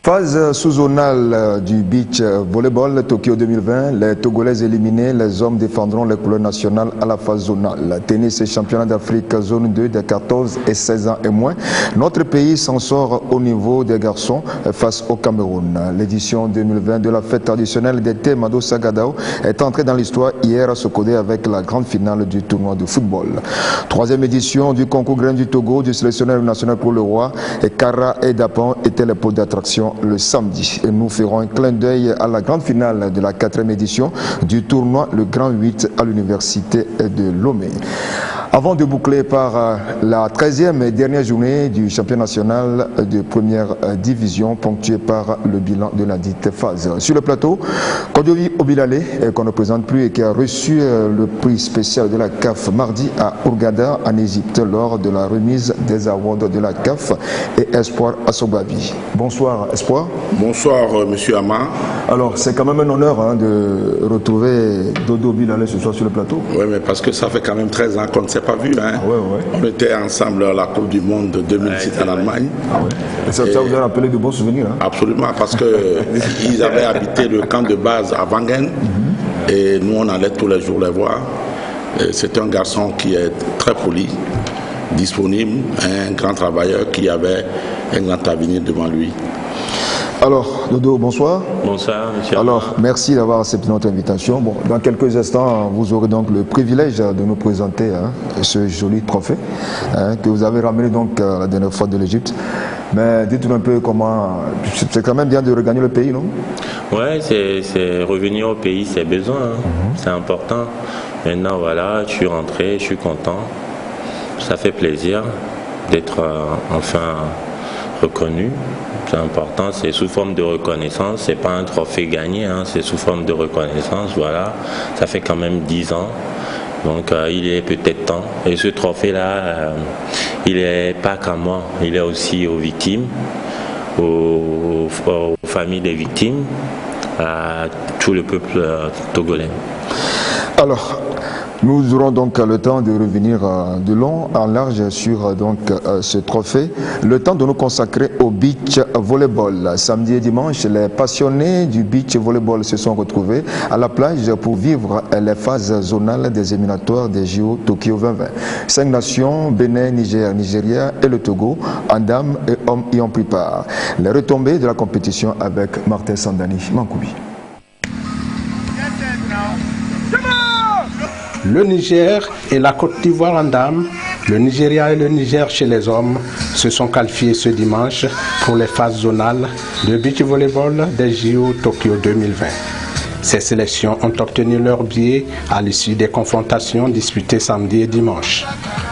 Phase sous-zonale du beach volleyball Tokyo 2020, les Togolais éliminés, les hommes défendront les couleurs nationales à la phase zonale. Tennis et championnat d'Afrique zone 2 des 14 et 16 ans et moins. Notre pays s'en sort au niveau des garçons face au Cameroun. L'édition 2020 de la fête traditionnelle d'été Mado Sagadao est entrée dans l'histoire hier à Sokodé avec la grande finale du tournoi de football. Troisième édition du concours Grain du Togo du sélectionneur national pour le roi et Kara et Dapan étaient les pôles d'attraction le samedi. Et nous ferons un clin d'œil à la grande finale de la 4e édition du tournoi Le Grand 8 à l'université de Lomé. Avant de boucler par la 13e et dernière journée du championnat national de première division ponctuée par le bilan de la dite phase. Sur le plateau, Kodiovi Obilale, qu'on ne présente plus et qui a reçu le prix spécial de la CAF mardi à Hurghada en Égypte lors de la remise des awards de la CAF et Espoir Assobavi. Bonsoir Espoir. Bonsoir Monsieur Ama. Alors c'est quand même un honneur de retrouver Dodo Obilale ce soir sur le plateau. Oui, mais parce que ça fait quand même 13 ans qu'on ne s'est pas vu. Hein. Ouais. On était ensemble à la Coupe du Monde de 2006 en Allemagne. Et ça vous a rappelé de bons souvenirs. Hein? Absolument, parce qu'ils avaient habité le camp de base à Wangen et nous on allait tous les jours les voir. C'est un garçon qui est très poli, disponible, un grand travailleur qui avait un grand avenir devant lui. Alors, Dodo, bonsoir. Bonsoir, monsieur. Alors, merci d'avoir accepté notre invitation. Bon, dans quelques instants, vous aurez donc le privilège de nous présenter ce joli trophée que vous avez ramené donc la dernière fois de l'Égypte. Mais dites-nous un peu comment... C'est quand même bien de regagner le pays, non? Ouais, c'est revenir au pays, c'est besoin. C'est important. Maintenant, voilà, je suis rentré, je suis content. Ça fait plaisir d'être enfin reconnu. C'est important, c'est sous forme de reconnaissance, c'est pas un trophée gagné, c'est sous forme de reconnaissance, voilà. Ça fait quand même 10 ans, donc il est peut-être temps. Et ce trophée-là, il n'est pas qu'à moi, il est aussi aux victimes, aux familles des victimes, à tout le peuple togolais. Alors, nous aurons donc le temps de revenir de long en large sur ce trophée. Le temps de nous consacrer au beach volleyball. Samedi et dimanche, les passionnés du beach volleyball se sont retrouvés à la plage pour vivre les phases zonales des éliminatoires des JO Tokyo 2020. 5 nations, Bénin, Niger, Nigeria et le Togo, en dames et hommes y ont pris part. Les retombées de la compétition avec Martin Sandani Mankoubi. Le Niger et la Côte d'Ivoire en dames, le Nigeria et le Niger chez les hommes se sont qualifiés ce dimanche pour les phases zonales de beach volleyball des JO Tokyo 2020. Ces sélections ont obtenu leur billet à l'issue des confrontations disputées samedi et dimanche.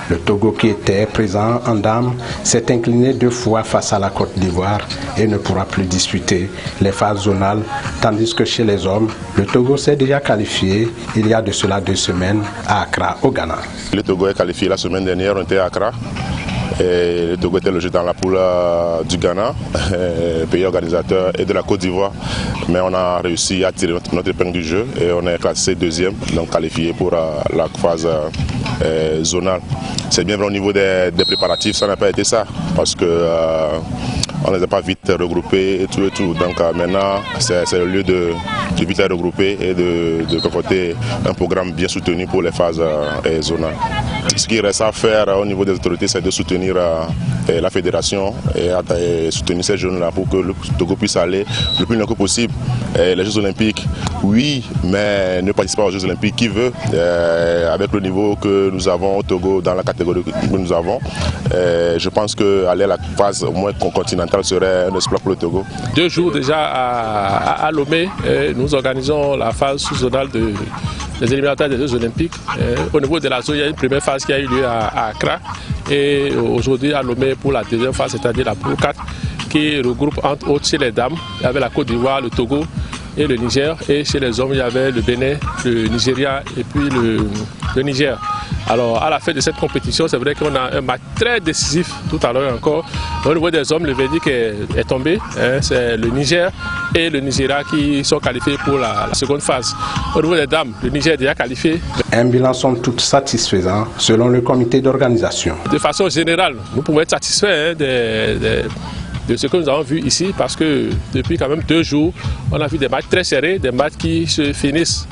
Le Togo, qui était présent en dames, s'est incliné 2 fois face à la Côte d'Ivoire et ne pourra plus disputer les phases zonales, tandis que chez les hommes, le Togo s'est déjà qualifié il y a de cela 2 semaines à Accra, au Ghana. Le Togo est qualifié la semaine dernière, on était à Accra. Et le Togo était logé dans la poule du Ghana, pays organisateur, et de la Côte d'Ivoire. Mais on a réussi à tirer notre épingle du jeu et on est classé 2e, donc qualifié pour la phase zonale. C'est bien vrai au niveau des préparatifs, ça n'a pas été ça, parce que on ne les a pas vite regroupés et tout. Donc maintenant, c'est le lieu de vite les regrouper et de comporter un programme bien soutenu pour les phases zonales. Ce qu'il reste à faire au niveau des autorités, c'est de soutenir la fédération et soutenir ces jeunes-là pour que le Togo puisse aller le plus loin que possible. Les Jeux Olympiques, oui, mais ne participe pas aux Jeux Olympiques qui veut. Avec le niveau que nous avons au Togo, dans la catégorie que nous avons, je pense qu'aller à la phase au moins continentale serait un exploit pour le Togo. 2 jours déjà à Lomé, nous organisons la phase sous-zonale des éliminatoires des Jeux Olympiques. Au niveau de la zone, il y a une première phase qui a eu lieu à Accra et aujourd'hui à Lomé pour la deuxième phase, c'est-à-dire la poule 4, qui regroupe entre autres chez les dames, il y avait la Côte d'Ivoire, le Togo et le Niger, et chez les hommes il y avait le Bénin, le Nigeria et puis le Niger. Alors à la fin de cette compétition, c'est vrai qu'on a un match très décisif tout à l'heure encore. Au niveau des hommes, le verdict est tombé. C'est le Niger et le Nigeria qui sont qualifiés pour la seconde phase. Au niveau des dames, le Niger est déjà qualifié. Un bilan somme toute satisfaisant selon le comité d'organisation. De façon générale, nous pouvons être satisfaits de ce que nous avons vu ici, parce que depuis quand même 2 jours, on a vu des matchs très serrés, des matchs qui se finissent,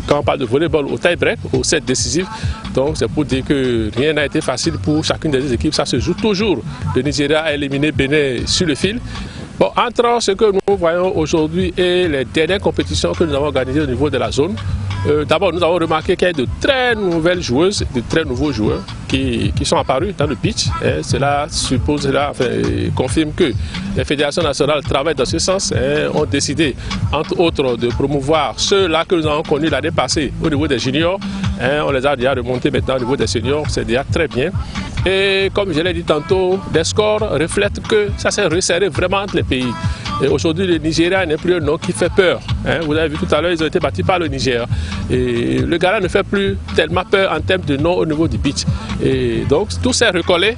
quand on parle de volleyball, au tie-break, au set décisif. Donc c'est pour dire que rien n'a été facile pour chacune des 2 équipes, ça se joue toujours. Le Nigeria a éliminé Bénin sur le fil. Bon, entre ce que nous voyons aujourd'hui et les dernières compétitions que nous avons organisées au niveau de la zone, d'abord nous avons remarqué qu'il y a de très nouvelles joueuses, de très nouveaux joueurs qui sont apparus dans le pitch. Cela confirme que les fédérations nationales travaillent dans ce sens, ont décidé entre autres de promouvoir ceux-là que nous avons connus l'année passée au niveau des juniors. On les a déjà remontés maintenant au niveau des seniors, c'est déjà très bien. Et comme je l'ai dit tantôt, les scores reflètent que ça s'est resserré vraiment entre les pays. Et aujourd'hui, le Nigeria n'est plus un nom qui fait peur. Vous avez vu tout à l'heure, ils ont été battus par le Niger. Et le Ghana ne fait plus tellement peur en termes de nom au niveau du pitch. Et donc, tout s'est recollé.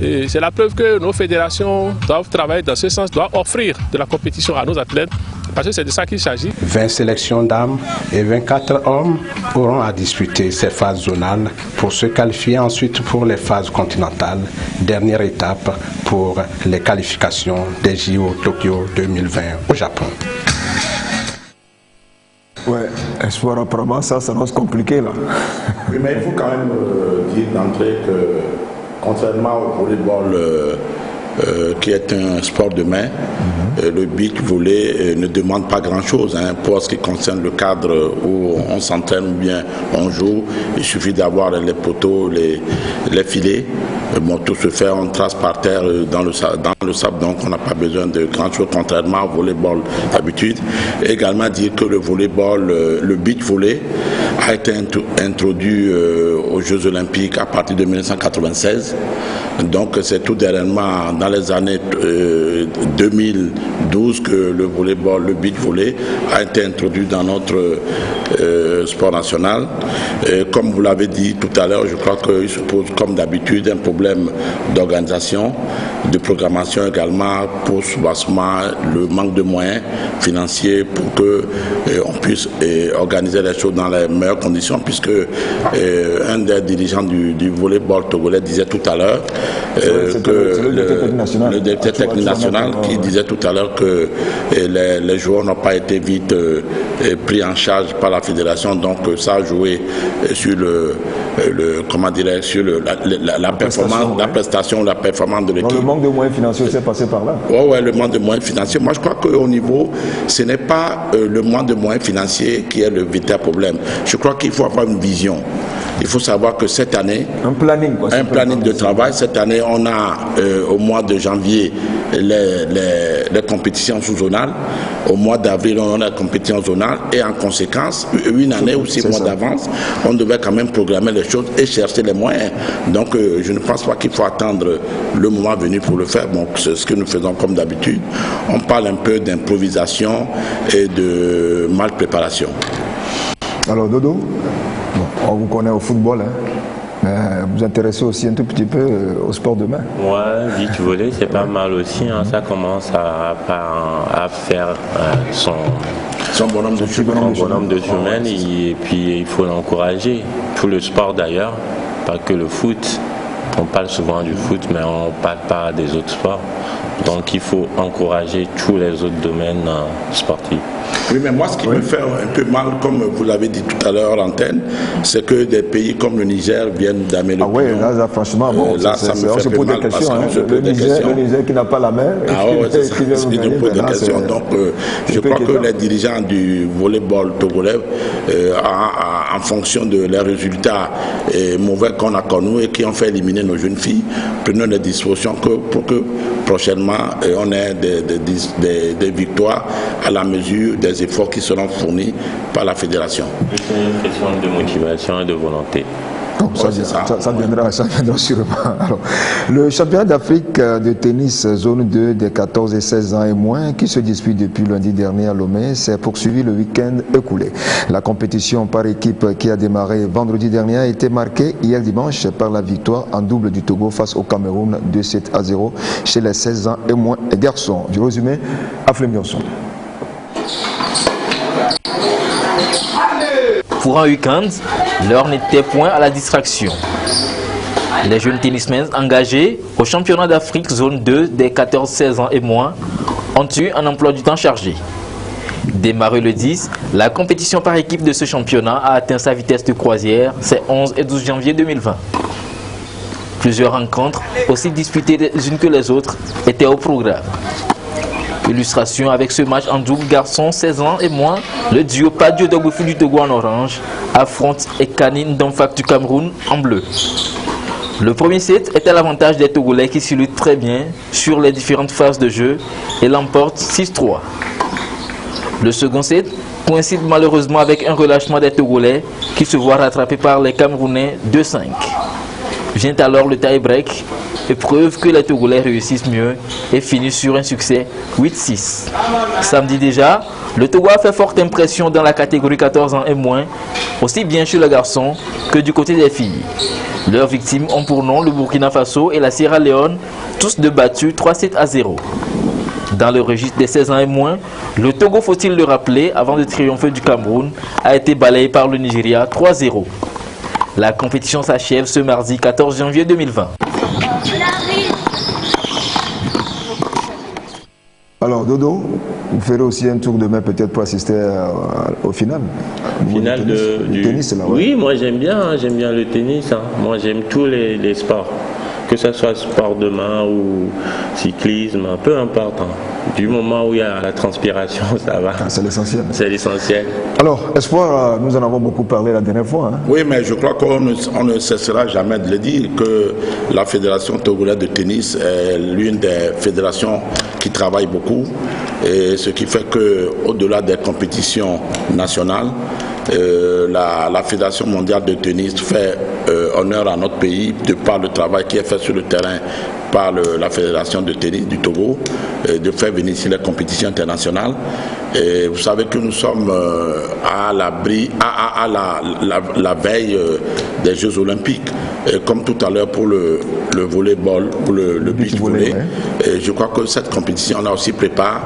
Et c'est la preuve que nos fédérations doivent travailler dans ce sens, doivent offrir de la compétition à nos athlètes. Parce que c'est de ça qu'il s'agit. 20 sélections dames et 24 hommes auront à disputer ces phases zonales pour se qualifier ensuite pour les phases continentales. Dernière étape pour les qualifications des JO Tokyo 2020 au Japon. Ouais, espoir apparemment, ça s'annonce compliqué là. Oui, mais il faut quand même dire d'entrée que contrairement au volleyball qui est un sport de main, le beach volley ne demande pas grand-chose pour ce qui concerne le cadre où on s'entraîne ou bien on joue. Il suffit d'avoir les poteaux, les filets. Bon, tout se fait, on trace par terre dans le sable, donc on n'a pas besoin de grand-chose, contrairement au volleyball d'habitude. Également dire que le volleyball, le beach volley a été introduit aux Jeux Olympiques à partir de 1996. Donc c'est tout dernièrement dans les années 2012 que le volleyball, le beach volley a été introduit dans notre sport national. Et comme vous l'avez dit tout à l'heure, je crois qu'il se pose comme d'habitude un problème d'organisation, de programmation également, pour soubassement le manque de moyens financiers pour que on puisse organiser les choses dans les meilleures conditions, puisque un des dirigeants du volleyball togolais disait tout à l'heure que le directeur technique national qui disait tout à l'heure que les joueurs n'ont pas été vite pris en charge par la fédération, donc ça a joué sur la performance de l'équipe. Le manque de moyens financiers s'est passé par là. Oui, le manque de moyens financiers. Moi, je crois qu'au niveau, ce n'est pas le manque de moyens financiers qui est le véritable problème. Je crois qu'il faut avoir une vision. Il faut savoir que cette année, un planning de travail. Cette année, on a au mois de janvier les compétitions sous-zonales. Au mois d'avril, on a la compétition zonale. Et en conséquence, une année ou 6 mois d'avance, on devait quand même programmer les choses et chercher les moyens. Donc, je ne pense pas qu'il faut attendre le moment venu pour le faire. Donc, c'est ce que nous faisons comme d'habitude. On parle un peu d'improvisation et de mal préparation. Alors, Dodo, on vous connaît au football, mais vous vous intéressez aussi un tout petit peu au sport de main. Ouais, beach volley, c'est pas mal aussi. Ça commence à faire son bonhomme de chemin, et puis il faut l'encourager. Tout le sport d'ailleurs, pas que le foot. On parle souvent du foot, mais on ne parle pas des autres sports. Donc il faut encourager tous les autres domaines sportifs. Oui, mais moi, ce qui me fait un peu mal, comme vous l'avez dit tout à l'heure à l'antenne, c'est que des pays comme le Niger viennent d'Amérique. Ah oui, là, franchement, bon, là, ça me fait peu mal parce qu'on se pose des questions. Le Niger qui n'a pas la mer. Ah oui, c'est ça, qui nous pose des questions. Donc, je crois que les dirigeants du volleyball togolais, en fonction de leurs résultats mauvais qu'on a connus et qui ont fait éliminer nos jeunes filles, prenons des dispositions pour que prochainement, on ait des victoires à la mesure des efforts qui seront fournis par la fédération. C'est une question de motivation et de volonté. Ça viendra sûrement. Alors, le championnat d'Afrique de tennis zone 2 des 14 et 16 ans et moins, qui se dispute depuis lundi dernier à Lomé, s'est poursuivi le week-end écoulé. La compétition par équipe qui a démarré vendredi dernier a été marquée hier dimanche par la victoire en double du Togo face au Cameroun 2-7-0 chez les 16 ans et moins garçons. Du résumé, Aflem Johnson. Pour un week-end, l'heure n'était point à la distraction. Les jeunes tennismen engagés au championnat d'Afrique zone 2 des 14-16 ans et moins ont eu un emploi du temps chargé. Démarré le 10, la compétition par équipe de ce championnat a atteint sa vitesse de croisière ces 11 et 12 janvier 2020. Plusieurs rencontres, aussi disputées les unes que les autres, étaient au programme. Illustration avec ce match en double garçon 16 ans et moins, le duo Padio Dogofu du Togo en orange affronte Ekani Ndomfak du Cameroun en bleu. Le premier set est à l'avantage des Togolais qui s'y luttent très bien sur les différentes phases de jeu et l'emportent 6-3. Le second set coïncide malheureusement avec un relâchement des Togolais qui se voient rattrapés par les Camerounais 2-5. Vient alors le tie-break, épreuve que les Togolais réussissent mieux et finissent sur un succès 8-6. Samedi déjà, le Togo a fait forte impression dans la catégorie 14 ans et moins, aussi bien chez les garçons que du côté des filles. Leurs victimes ont pour nom le Burkina Faso et la Sierra Leone, tous deux battus 3-7-0. Dans le registre des 16 ans et moins, le Togo, faut-il le rappeler, avant de triompher du Cameroun, a été balayé par le Nigeria 3-0. La compétition s'achève ce mardi 14 janvier 2020. Alors Dodo, vous ferez aussi un tour demain peut-être pour assister au final. Final du tennis, là, ouais. Oui, moi j'aime bien le tennis. Moi j'aime tous les sports. Que ce soit sport de main ou cyclisme, peu importe. Du moment où il y a la transpiration, ça va. C'est l'essentiel. C'est l'essentiel. Alors, Espoir, nous en avons beaucoup parlé la dernière fois. Oui, mais je crois qu'on ne cessera jamais de le dire que la Fédération togolaise de tennis est l'une des fédérations qui travaille beaucoup. Et ce qui fait qu'au-delà des compétitions nationales, la Fédération mondiale de tennis fait honneur à notre pays de par le travail qui est fait sur le terrain par la Fédération de tennis du Togo, de faire venir ici les compétitions internationales. Et vous savez que nous sommes à l'abri, à la veille des Jeux Olympiques. Et comme tout à l'heure pour le volleyball, pour le beach volley. Ouais. Je crois que cette compétition, on a aussi préparé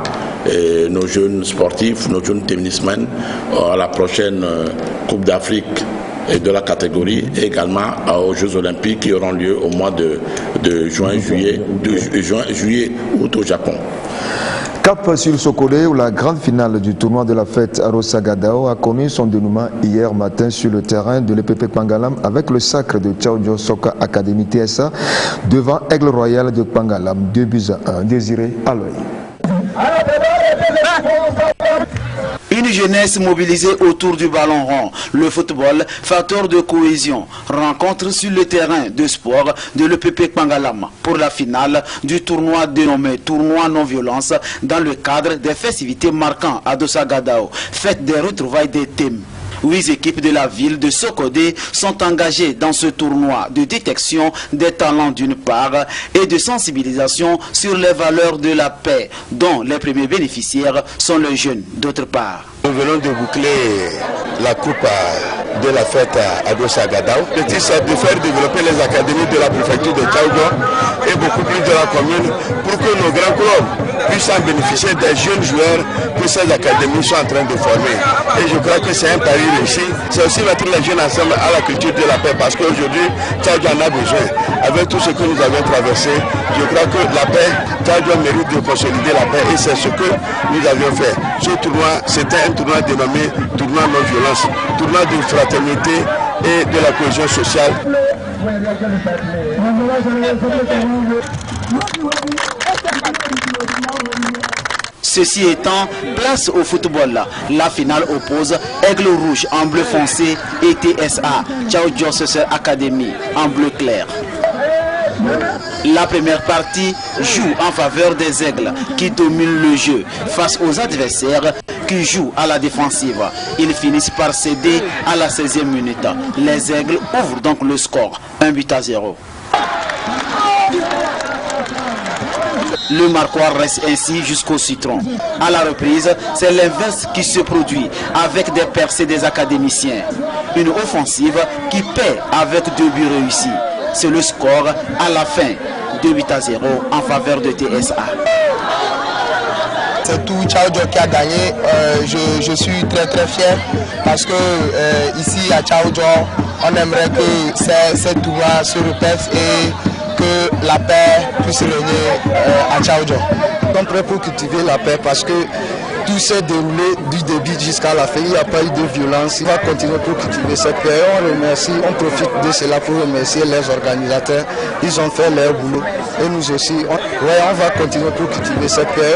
nos jeunes sportifs, nos jeunes tennismen à la prochaine Coupe d'Afrique et de la catégorie, et également aux Jeux Olympiques qui auront lieu au mois de juillet, août au Japon. Cap sur le Sokolé, où la grande finale du tournoi de la fête Arosa Gadao a connu son dénouement hier matin sur le terrain de l'EPP Pangalam avec le sacre de Tchaoudjo Soka Academy TSA devant Aigle Royal de Pangalam, 2-1. Désiré Aloy. Une jeunesse mobilisée autour du ballon rond, le football, facteur de cohésion, rencontre sur le terrain de sport de l'EPP Pangalam pour la finale du tournoi dénommé Tournoi non-violence dans le cadre des festivités marquant Adossa Gadao, fête des retrouvailles des thèmes. 8 équipes de la ville de Sokodé sont engagées dans ce tournoi de détection des talents d'une part et de sensibilisation sur les valeurs de la paix dont les premiers bénéficiaires sont les jeunes d'autre part. Nous venons de boucler la coupe de la fête à Adossa Gadao. Petit, c'est de faire développer les académies de la préfecture de Tchaoudjo et beaucoup plus de la commune pour que nos grands clubs puissent en bénéficier des jeunes joueurs que ces académies sont en train de former. Et je crois que c'est un pari réussi. C'est aussi mettre les jeunes ensemble à la culture de la paix parce qu'aujourd'hui, Tchaoudjo en a besoin. Avec tout ce que nous avons traversé, je crois que la paix, Tchaoudjo mérite de consolider la paix et c'est ce que nous avions fait. Ce tournoi, c'était un tournoi dénommé tournoi non-violence, tournoi de fraternité et de la cohésion sociale. Ceci étant, place au football. La finale oppose Aigle Rouge en bleu foncé et TSA, Tchaoudjo Academy en bleu clair. La première partie joue en faveur des Aigles qui dominent le jeu face aux adversaires qui jouent à la défensive. Ils finissent par céder à la 16e minute. Les Aigles ouvrent donc le score, 1-0. Le marquoir reste ainsi jusqu'au citron. À la reprise, c'est l'inverse qui se produit avec des percées des académiciens. Une offensive qui paie avec 2 buts réussis. C'est le score à la fin, 2-0 en faveur de TSA. c'est tout Tchaoudjo qui a gagné. Je suis très fier parce que ici à Tchaoudjo, on aimerait que ces tournois se répètent et que la paix puisse régner à Tchaoudjo. Nous sommes prêts pour cultiver la paix parce que tout s'est déroulé du début jusqu'à la fin. Il n'y a pas eu de violence. Il va continuer pour cultiver cette paix. On profite de cela pour remercier les organisateurs. Ils ont fait leur boulot. Et nous aussi, on va continuer pour cultiver cette paix.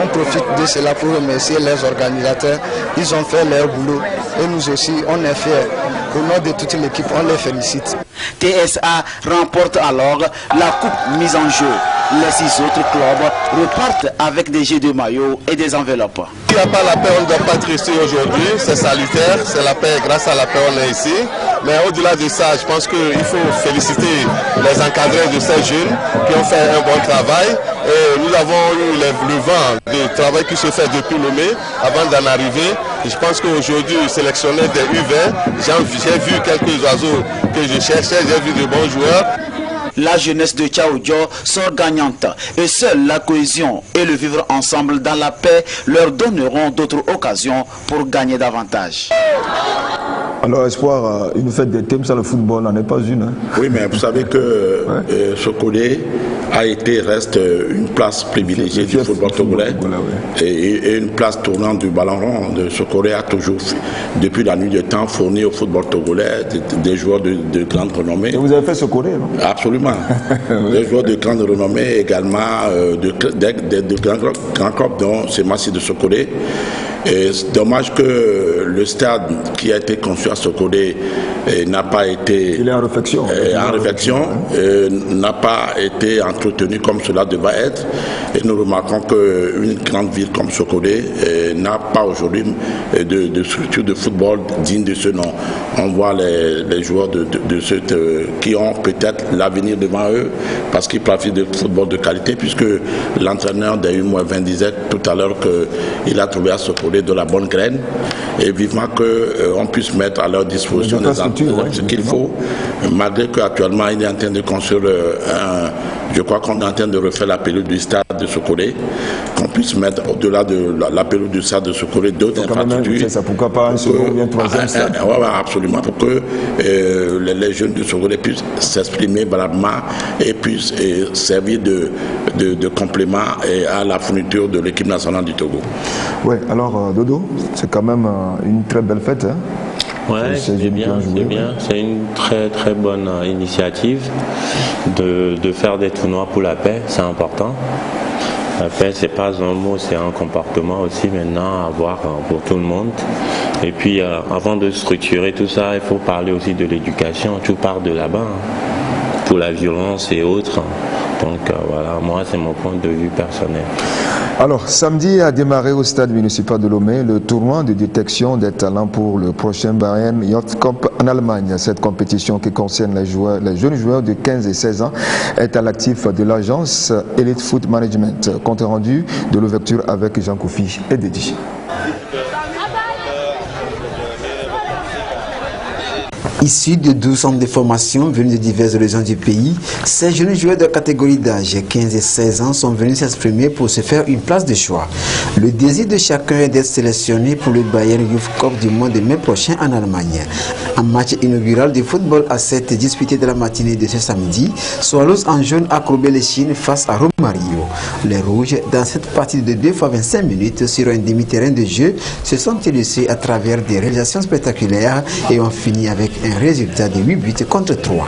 On profite de cela pour remercier les organisateurs. Ils ont fait leur boulot. Et nous aussi, on est fiers. Au nom de toute l'équipe, on les félicite. TSA remporte alors la coupe mise en jeu. Les 6 autres clubs repartent avec des jets de maillot et des enveloppes. Il n'y a pas la paix, on ne doit pas rester aujourd'hui, c'est salutaire, c'est la paix, grâce à la paix on est ici. Mais au-delà de ça, je pense qu'il faut féliciter les encadrés de ces jeunes qui ont fait un bon travail. Et nous avons eu le vent du travail qui se fait depuis Lomé avant d'en arriver. Et je pense qu'aujourd'hui, sélectionner des U20, j'ai vu quelques oiseaux que je cherchais, j'ai vu de bons joueurs. La jeunesse de Tchaoudjo sort gagnante et seule la cohésion et le vivre ensemble dans la paix leur donneront d'autres occasions pour gagner davantage. Alors Espoir, une fête des thèmes, ça le football n'en est pas une. Hein. Oui, mais vous savez que Sokode a été, reste une place privilégiée du football togolais et une place tournante du ballon rond. Sokode a toujours, depuis la nuit de temps, fourni au football togolais des joueurs de grande renommée. Et vous avez fait Sokode, non? Absolument. Des joueurs de grande renommée également, de grands clubs, dont c'est Massi de Sokode. Et c'est dommage que le stade qui a été conçu à Sokode n'a pas été... Il est en réflexion. N'a pas été entretenu comme cela devait être. Et nous remarquons qu'une grande ville comme Sokode n'a pas aujourd'hui de structure de football digne de ce nom. On voit les joueurs qui ont peut-être l'avenir devant eux parce qu'ils profitent de football de qualité, puisque l'entraîneur des U20 disait tout à l'heure qu'il a trouvé à Sokode de la bonne graine et vivement qu'on puisse mettre à leur disposition ce qu'il faut, malgré qu'actuellement il est en train de construire je crois qu'on est en train de refaire la pelouse du stade de Sokode, qu'on puisse mettre au-delà de la pelouse du stade de Sokode d'autres infrastructures. Ça, pourquoi pas un second ou un troisième stade? Oui, absolument, pour que les jeunes de Sokode puissent s'exprimer valablement et puissent servir de complément à la fourniture de l'équipe nationale du Togo. Oui, alors Dodo, c'est quand même une très belle fête. Hein? Oui, c'est bien. C'est une très bonne initiative de faire des tournois pour la paix, c'est important. La paix, c'est pas un mot, c'est un comportement aussi maintenant à avoir pour tout le monde. Et puis, avant de structurer tout ça, il faut parler aussi de l'éducation. Tout part de là-bas, hein, pour la violence et autres. Donc voilà, moi, c'est mon point de vue personnel. Alors, samedi a démarré au stade municipal de Lomé le tournoi de détection des talents pour le prochain Bayern Yacht Cup en Allemagne. Cette compétition qui concerne les jeunes joueurs de 15 et 16 ans est à l'actif de l'agence Elite Foot Management. Compte rendu de l'ouverture avec Jean Koufi et Dédi. Issus de 12 centres de formation venus de diverses régions du pays, ces jeunes joueurs de catégorie d'âge 15 et 16 ans sont venus s'exprimer pour se faire une place de choix. Le désir de chacun est d'être sélectionné pour le Bayern Youth Cup du mois de mai prochain en Allemagne. Un match inaugural de football à 7 disputé de la matinée de ce samedi, Swallows en jaune a courbé les chines face à Romario. Les Rouges, dans cette partie de 2 fois 25 minutes sur un demi-terrain de jeu, se sont illustrés à travers des réalisations spectaculaires et ont fini avec un résultat de 8 buts contre 3.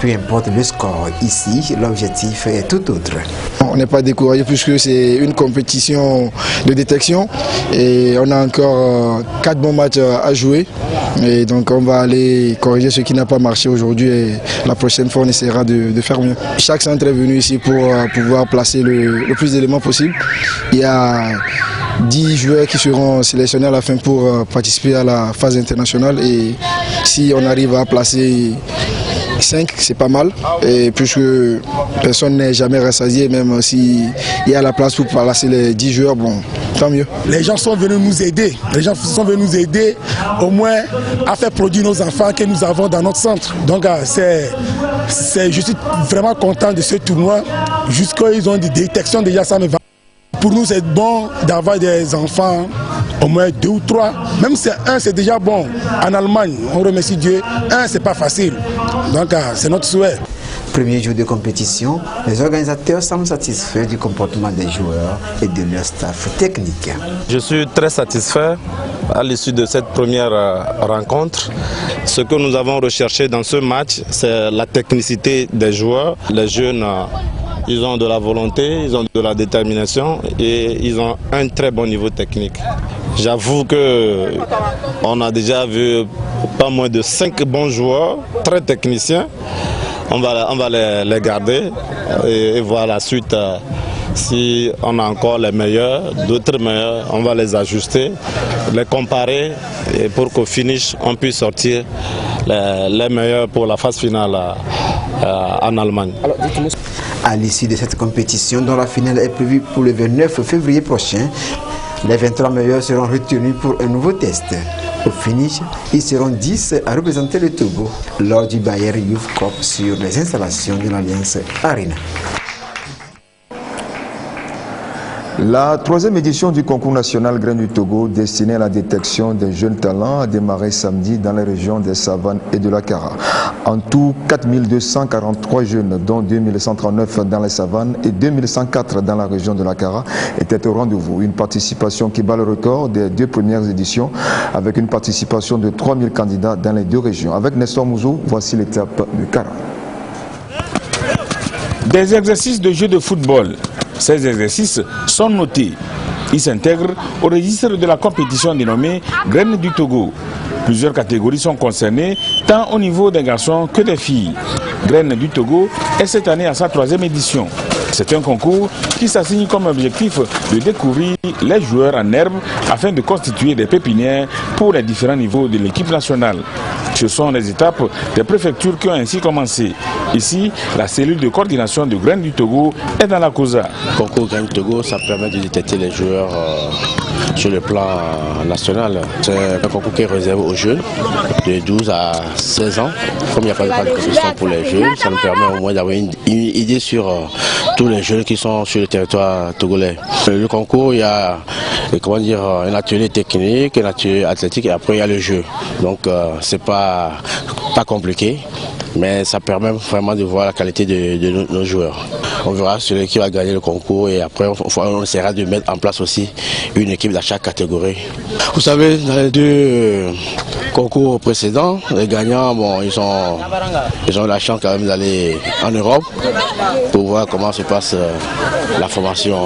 Peu importe le score, ici, l'objectif est tout autre. On n'est pas découragé puisque c'est une compétition de détection et on a encore 4 bons matchs à jouer. Et donc on va aller corriger ce qui n'a pas marché aujourd'hui et la prochaine fois on essaiera de faire mieux. Chaque centre est venu ici pour pouvoir placer le plus d'éléments possible. Il y a 10 joueurs qui seront sélectionnés à la fin pour participer à la phase internationale et si on arrive à placer 5, c'est pas mal, et puisque personne n'est jamais rassasié, même s'il y a la place pour placer les 10 joueurs, bon, tant mieux. Les gens sont venus nous aider, au moins à faire produire nos enfants que nous avons dans notre centre. Donc je suis vraiment content de ce tournoi, jusqu'à ils ont des détections déjà, ça me va. Pour nous, c'est bon d'avoir des enfants, au moins 2 ou 3. Même si un, c'est déjà bon. En Allemagne, on remercie Dieu. Un, c'est pas facile. Donc, c'est notre souhait. Premier jour de compétition, les organisateurs semblent satisfaits du comportement des joueurs et de leur staff technique. Je suis très satisfait à l'issue de cette première rencontre. Ce que nous avons recherché dans ce match, c'est la technicité des joueurs. Les jeunes, ils ont de la volonté, ils ont de la détermination et ils ont un très bon niveau technique. J'avoue qu'on a déjà vu pas moins de 5 bons joueurs, très techniciens. On va les garder et voir la suite. Si on a encore les meilleurs, d'autres meilleurs, on va les ajuster, les comparer et pour qu'au finish, on puisse sortir les meilleurs pour la phase finale en Allemagne. À l'issue de cette compétition, dont la finale est prévue pour le 29 février prochain, les 23 meilleurs seront retenus pour un nouveau test. Au finish, ils seront 10 à représenter le Togo lors du Bayer Youth Cup sur les installations de l'Alliance Arena. La 3e édition du concours national Graines du Togo destiné à la détection des jeunes talents a démarré samedi dans les régions des Savanes et de la Kara. En tout, 4243 jeunes, dont 2139 dans les Savanes et 2104 dans la région de la Kara, étaient au rendez-vous. Une participation qui bat le record des 2 premières éditions avec une participation de 3000 candidats dans les 2 régions. Avec Nestor Mouzou, voici l'étape de Kara. Des exercices de jeux de football. Ces exercices sont notés. Ils s'intègrent au registre de la compétition dénommée Graines du Togo. Plusieurs catégories sont concernées, tant au niveau des garçons que des filles. Graines du Togo est cette année à sa 3e édition. C'est un concours qui s'assigne comme objectif de découvrir les joueurs en herbe afin de constituer des pépinières pour les différents niveaux de l'équipe nationale. Ce sont les étapes des préfectures qui ont ainsi commencé. Ici, la cellule de coordination de Graines du Togo est dans la COSA. Le concours Graines du Togo, ça permet de détecter les joueurs sur le plan national. C'est un concours qui est réservé aux jeunes de 12 à 16 ans. Comme il n'y a pas de compétition pour les jeunes, ça nous permet au moins d'avoir une idée sur tous les jeunes qui sont sur le territoire togolais. Le concours, il y a un atelier technique, un atelier athlétique et après il y a le jeu. Donc c'est pas compliqué, mais ça permet vraiment de voir la qualité de nos joueurs. On verra celui qui va gagner le concours et après on essaiera de mettre en place aussi une équipe dans chaque catégorie. Vous savez, dans les 2 concours précédents, les gagnants, ils ont eu la chance quand même d'aller en Europe pour voir comment se passe la formation.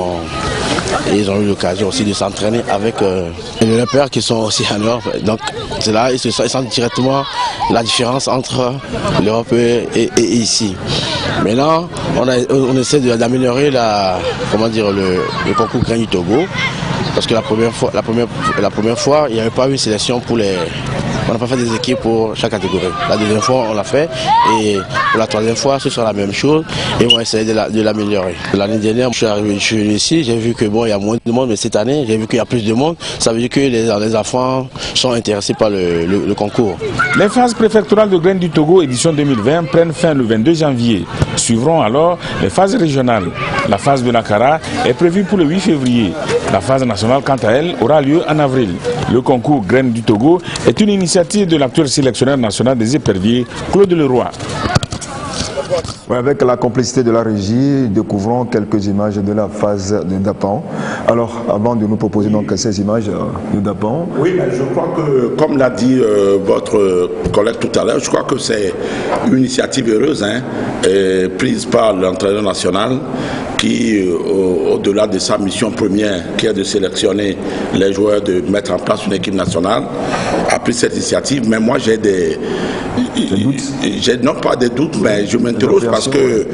Et ils ont eu l'occasion aussi de s'entraîner avec les pères qui sont aussi en Europe. Donc c'est là ils sentent directement la différence entre l'Europe et ici. Maintenant, on essaie d'améliorer le concours Graines du Togo. Parce que la première fois, il n'y avait pas eu une sélection pour les... On n'a pas fait des équipes pour chaque catégorie. La deuxième fois, on l'a fait. Et pour la 3e fois, ce sera la même chose. Et on va essayer de l'améliorer. L'année dernière, je suis venu ici, j'ai vu que il y a moins de monde, mais cette année, j'ai vu qu'il y a plus de monde. Ça veut dire que les enfants sont intéressés par le concours. Les phases préfectorales de Graines du Togo, édition 2020, prennent fin le 22 janvier. Suivront alors les phases régionales. La phase de la Kara est prévue pour le 8 février. La phase nationale, quant à elle, aura lieu en avril. Le concours Graines du Togo est une initiative de l'actuel sélectionneur national des éperviers, Claude Leroy. Avec la complicité de la régie, découvrons quelques images de la phase de Dapan. Alors, avant de nous proposer donc ces images de Dapan. Oui, mais je crois que, comme l'a dit votre collègue tout à l'heure, je crois que c'est une initiative heureuse prise par l'entraîneur national qui, au-delà de sa mission première, qui est de sélectionner les joueurs, de mettre en place une équipe nationale, a pris cette initiative. Mais moi, j'ai des doutes. Non pas des doutes, mais je m'interroge parce que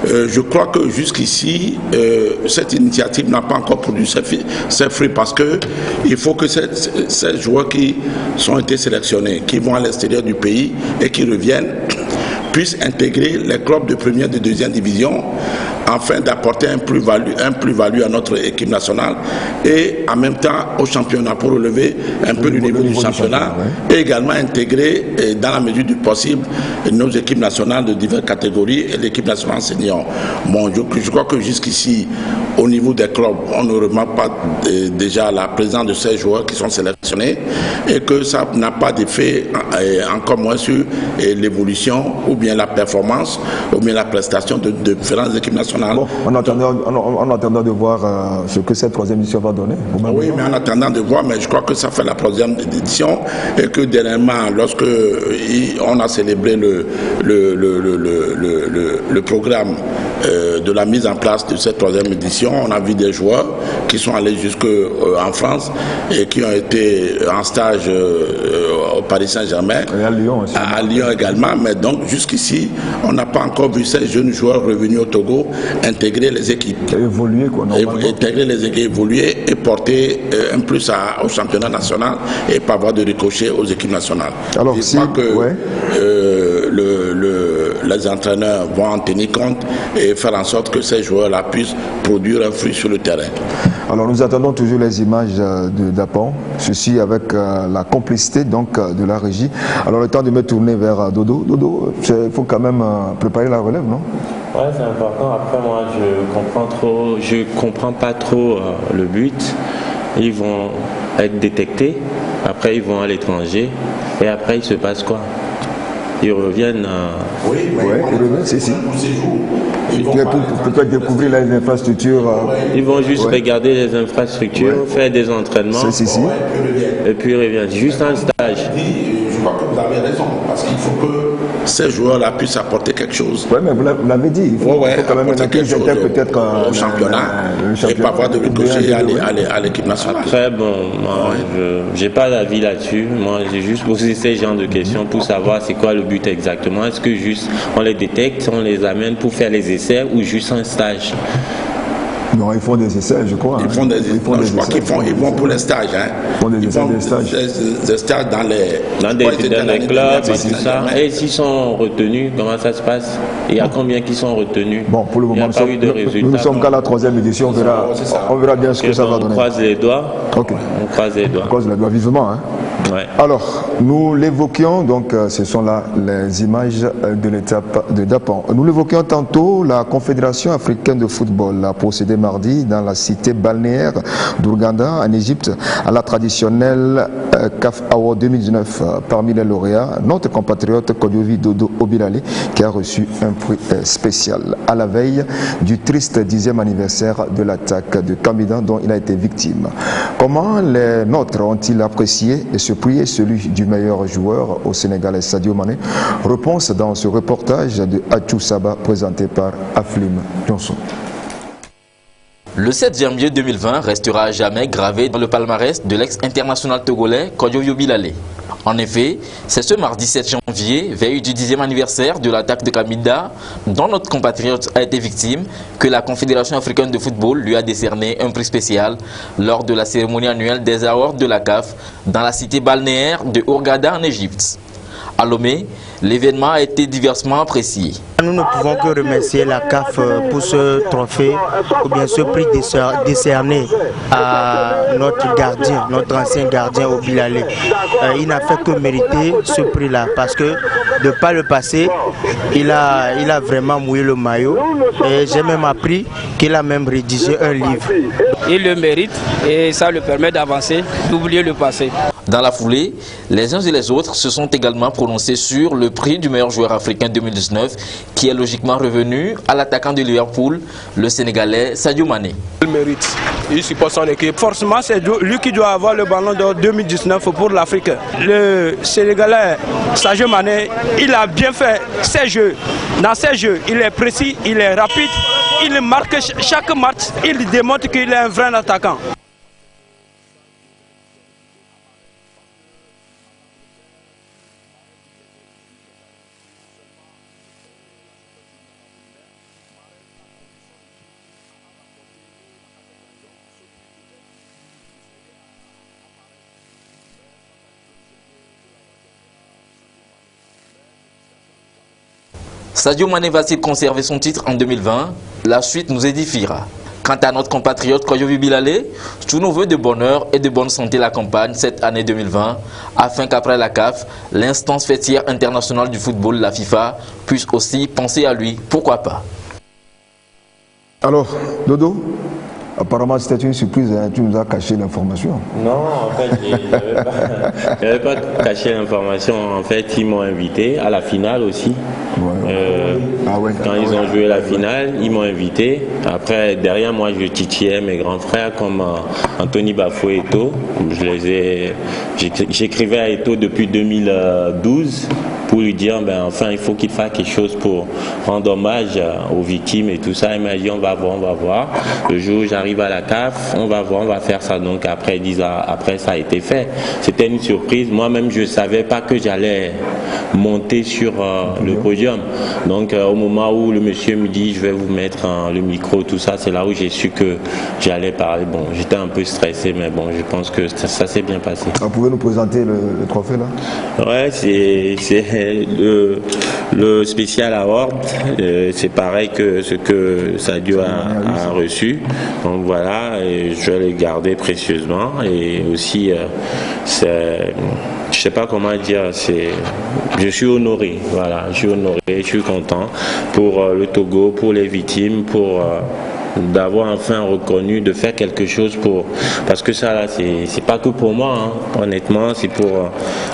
je crois que jusqu'ici, cette initiative n'a pas encore produit ses fruits parce qu'il faut que ces joueurs qui ont été sélectionnés, qui vont à l'extérieur du pays et qui reviennent, puisse intégrer les clubs de première et de deuxième division afin d'apporter un plus-value à notre équipe nationale et en même temps au championnat pour relever un peu le niveau du championnat et également intégrer dans la mesure du possible nos équipes nationales de diverses catégories et l'équipe nationale senior. Bon, je crois que jusqu'ici, au niveau des clubs, on ne remarque pas déjà la présence de ces joueurs qui sont sélectionnés et que ça n'a pas d'effet encore moins sur l'évolution ou bien la performance ou bien la prestation de différentes équipes nationales. Bon, en attendant de voir ce que cette troisième édition va donner. Oui, mais en attendant de voir, mais je crois que ça fait la troisième édition et que dernièrement, lorsque on a célébré le programme de la mise en place de cette troisième édition, on a vu des joueurs qui sont allés jusqu'en France et qui ont été en stage au Paris Saint-Germain, et à Lyon aussi. À Lyon également, mais donc jusqu'ici, on n'a pas encore vu ces jeunes joueurs revenus au Togo intégrer les équipes. Évoluer quoi, normalement. Intégrer les équipes, évoluer et porter un plus au championnat national et pas avoir de ricochet aux équipes nationales. Alors, je crois que les entraîneurs vont en tenir compte et faire en sorte que ces joueurs-là puissent produire un fruit sur le terrain. Alors nous attendons toujours les images de Dapan, ceci avec la complicité donc de la régie. Alors le temps de me tourner vers Dodo. Dodo, il faut quand même préparer la relève, non? Ouais, c'est important. Après moi, je comprends pas trop le but. Ils vont être détectés, après ils vont à l'étranger et après il se passe quoi? Ils reviennent. Oui, ils reviennent, si. Peut-être découvrir les infrastructures. Ils vont juste regarder les infrastructures, faire des entraînements. Et puis ils reviennent. Juste un stage. Je crois que vous avez raison, parce qu'il faut que ces joueurs-là puissent apporter quelque chose. Oui, mais vous l'avez dit, il faut quand même quelque chose au championnat et pas avoir de ricochet à l'équipe nationale. Après, bon, moi, j'ai pas d'avis là-dessus. Moi, j'ai juste posé ces genres de questions pour savoir c'est quoi le but exactement. Est-ce que juste on les détecte, on les amène pour faire les essais ou juste un stage? Non, ils font des essais, je crois. Ils font des essais. Ils vont pour les stages. Ils font des stages. Des stages dans les clubs et tout ça. Et s'ils sont retenus, comment ça se passe? Il y a combien qui sont retenus? Bon, pour le moment, nous ne sommes qu'à la troisième édition. On verra bien ce que ça va donner. On croise les doigts. Ok. On croise les doigts. On croise les doigts vivement. Hein. Ouais. Alors, nous l'évoquions, donc ce sont là les images de l'étape de Dapan. Nous l'évoquions tantôt, la Confédération africaine de football a procédé mardi dans la cité balnéaire d'Ouganda en Égypte à la traditionnelle CAF Award 2019. Parmi les lauréats, notre compatriote Kodiovi Dodo Obilale qui a reçu un prix spécial à la veille du triste 10e anniversaire de l'attaque de Kamina dont il a été victime. Comment les nôtres ont-ils apprécié ce prix et celui du meilleur joueur au Sénégal, Sadio Mané? Réponse dans ce reportage de Achou Saba présenté par Aflim Johnson. Le 7 janvier 2020 restera à jamais gravé dans le palmarès de l'ex-international togolais Kodiovi Obilale. En effet, c'est ce mardi 7 janvier, veille du 10e anniversaire de l'attaque de Kamina, dont notre compatriote a été victime, que la Confédération africaine de football lui a décerné un prix spécial lors de la cérémonie annuelle des awards de la CAF dans la cité balnéaire de Hurghada en Égypte. À Lomé, l'événement a été diversement apprécié. Nous ne pouvons que remercier la CAF pour ce trophée ou bien ce prix décerné à notre gardien, notre ancien gardien Obilale. Il n'a fait que mériter ce prix-là parce que de par le passé, il a vraiment mouillé le maillot et j'ai même appris qu'il a même rédigé un livre. Il le mérite et ça lui permet d'avancer, d'oublier le passé. Dans la foulée, les uns et les autres se sont également prononcés sur le prix du meilleur joueur africain 2019 qui est logiquement revenu à l'attaquant de Liverpool, le Sénégalais Sadio Mané. Il mérite, il supporte son équipe. Forcément, c'est lui qui doit avoir le ballon d'or 2019 pour l'Afrique. Le Sénégalais Sadio Mané, il a bien fait ses jeux. Dans ses jeux, il est précis, il est rapide, il marque chaque match, il démontre qu'il est un vrai attaquant. Sadio Mané va-t-il conserver son titre en 2020? La suite nous édifiera. Quant à notre compatriote Koyovi Bilale, tous nos voeux de bonheur et de bonne santé l'accompagnent cette année 2020, afin qu'après la CAF, l'instance fêtière internationale du football, la FIFA, puisse aussi penser à lui. Pourquoi pas? Alors, Dodo, apparemment c'était une surprise, hein, tu nous as caché l'information. Non, en fait, je n'avais pas caché l'information. En fait, ils m'ont invité à la finale aussi. Quand ils ont joué la finale, ils m'ont invité. Après, derrière moi, je titillais mes grands frères comme Anthony Bafou et Eto'o. J'écrivais à Eto'o depuis 2012 pour lui dire, enfin, il faut qu'il fasse quelque chose pour rendre hommage aux victimes et tout ça. Il m'a dit, on va voir. Le jour où j'arrive à la CAF, on va voir, on va faire ça. Donc après 10 ans, après ça a été fait. C'était une surprise. Moi-même, je ne savais pas que j'allais monter sur le podium. Donc au moment où le monsieur me dit, je vais vous mettre le micro, tout ça, c'est là où j'ai su que j'allais parler. Bon, j'étais un peu stressé, mais bon, je pense que ça s'est bien passé. Vous pouvez nous présenter le trophée là? Ouais, c'est le spécial award. C'est pareil que ce que Sadio a reçu. Donc voilà, et je vais le garder précieusement. Et aussi, je sais pas comment dire, je suis honoré, voilà, je suis honoré, je suis content pour le Togo, pour les victimes, pour d'avoir enfin reconnu, de faire quelque chose parce que ça là, c'est pas que pour moi, hein. Honnêtement, c'est pour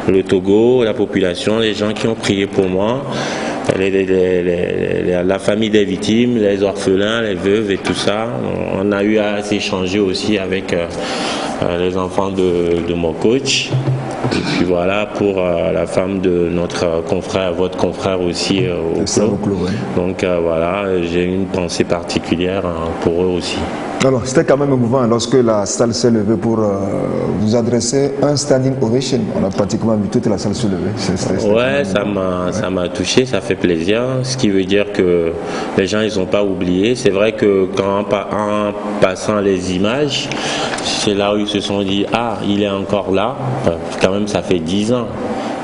le Togo, la population, les gens qui ont prié pour moi. La famille des victimes, les orphelins, les veuves et tout ça. On a eu à s'échanger aussi avec les enfants de mon coach. Et puis voilà, pour la femme de notre confrère, votre confrère aussi au club. Donc voilà, j'ai une pensée particulière pour eux aussi. Alors, c'était quand même émouvant lorsque la salle s'est levée pour vous adresser un standing ovation. On a pratiquement vu toute la salle se lever. Ouais, ça m'a touché, ça fait plaisir. Ce qui veut dire que les gens, ils n'ont pas oublié. C'est vrai que en passant les images, c'est là où ils se sont dit, ah, il est encore là. Quand même, ça fait 10 ans.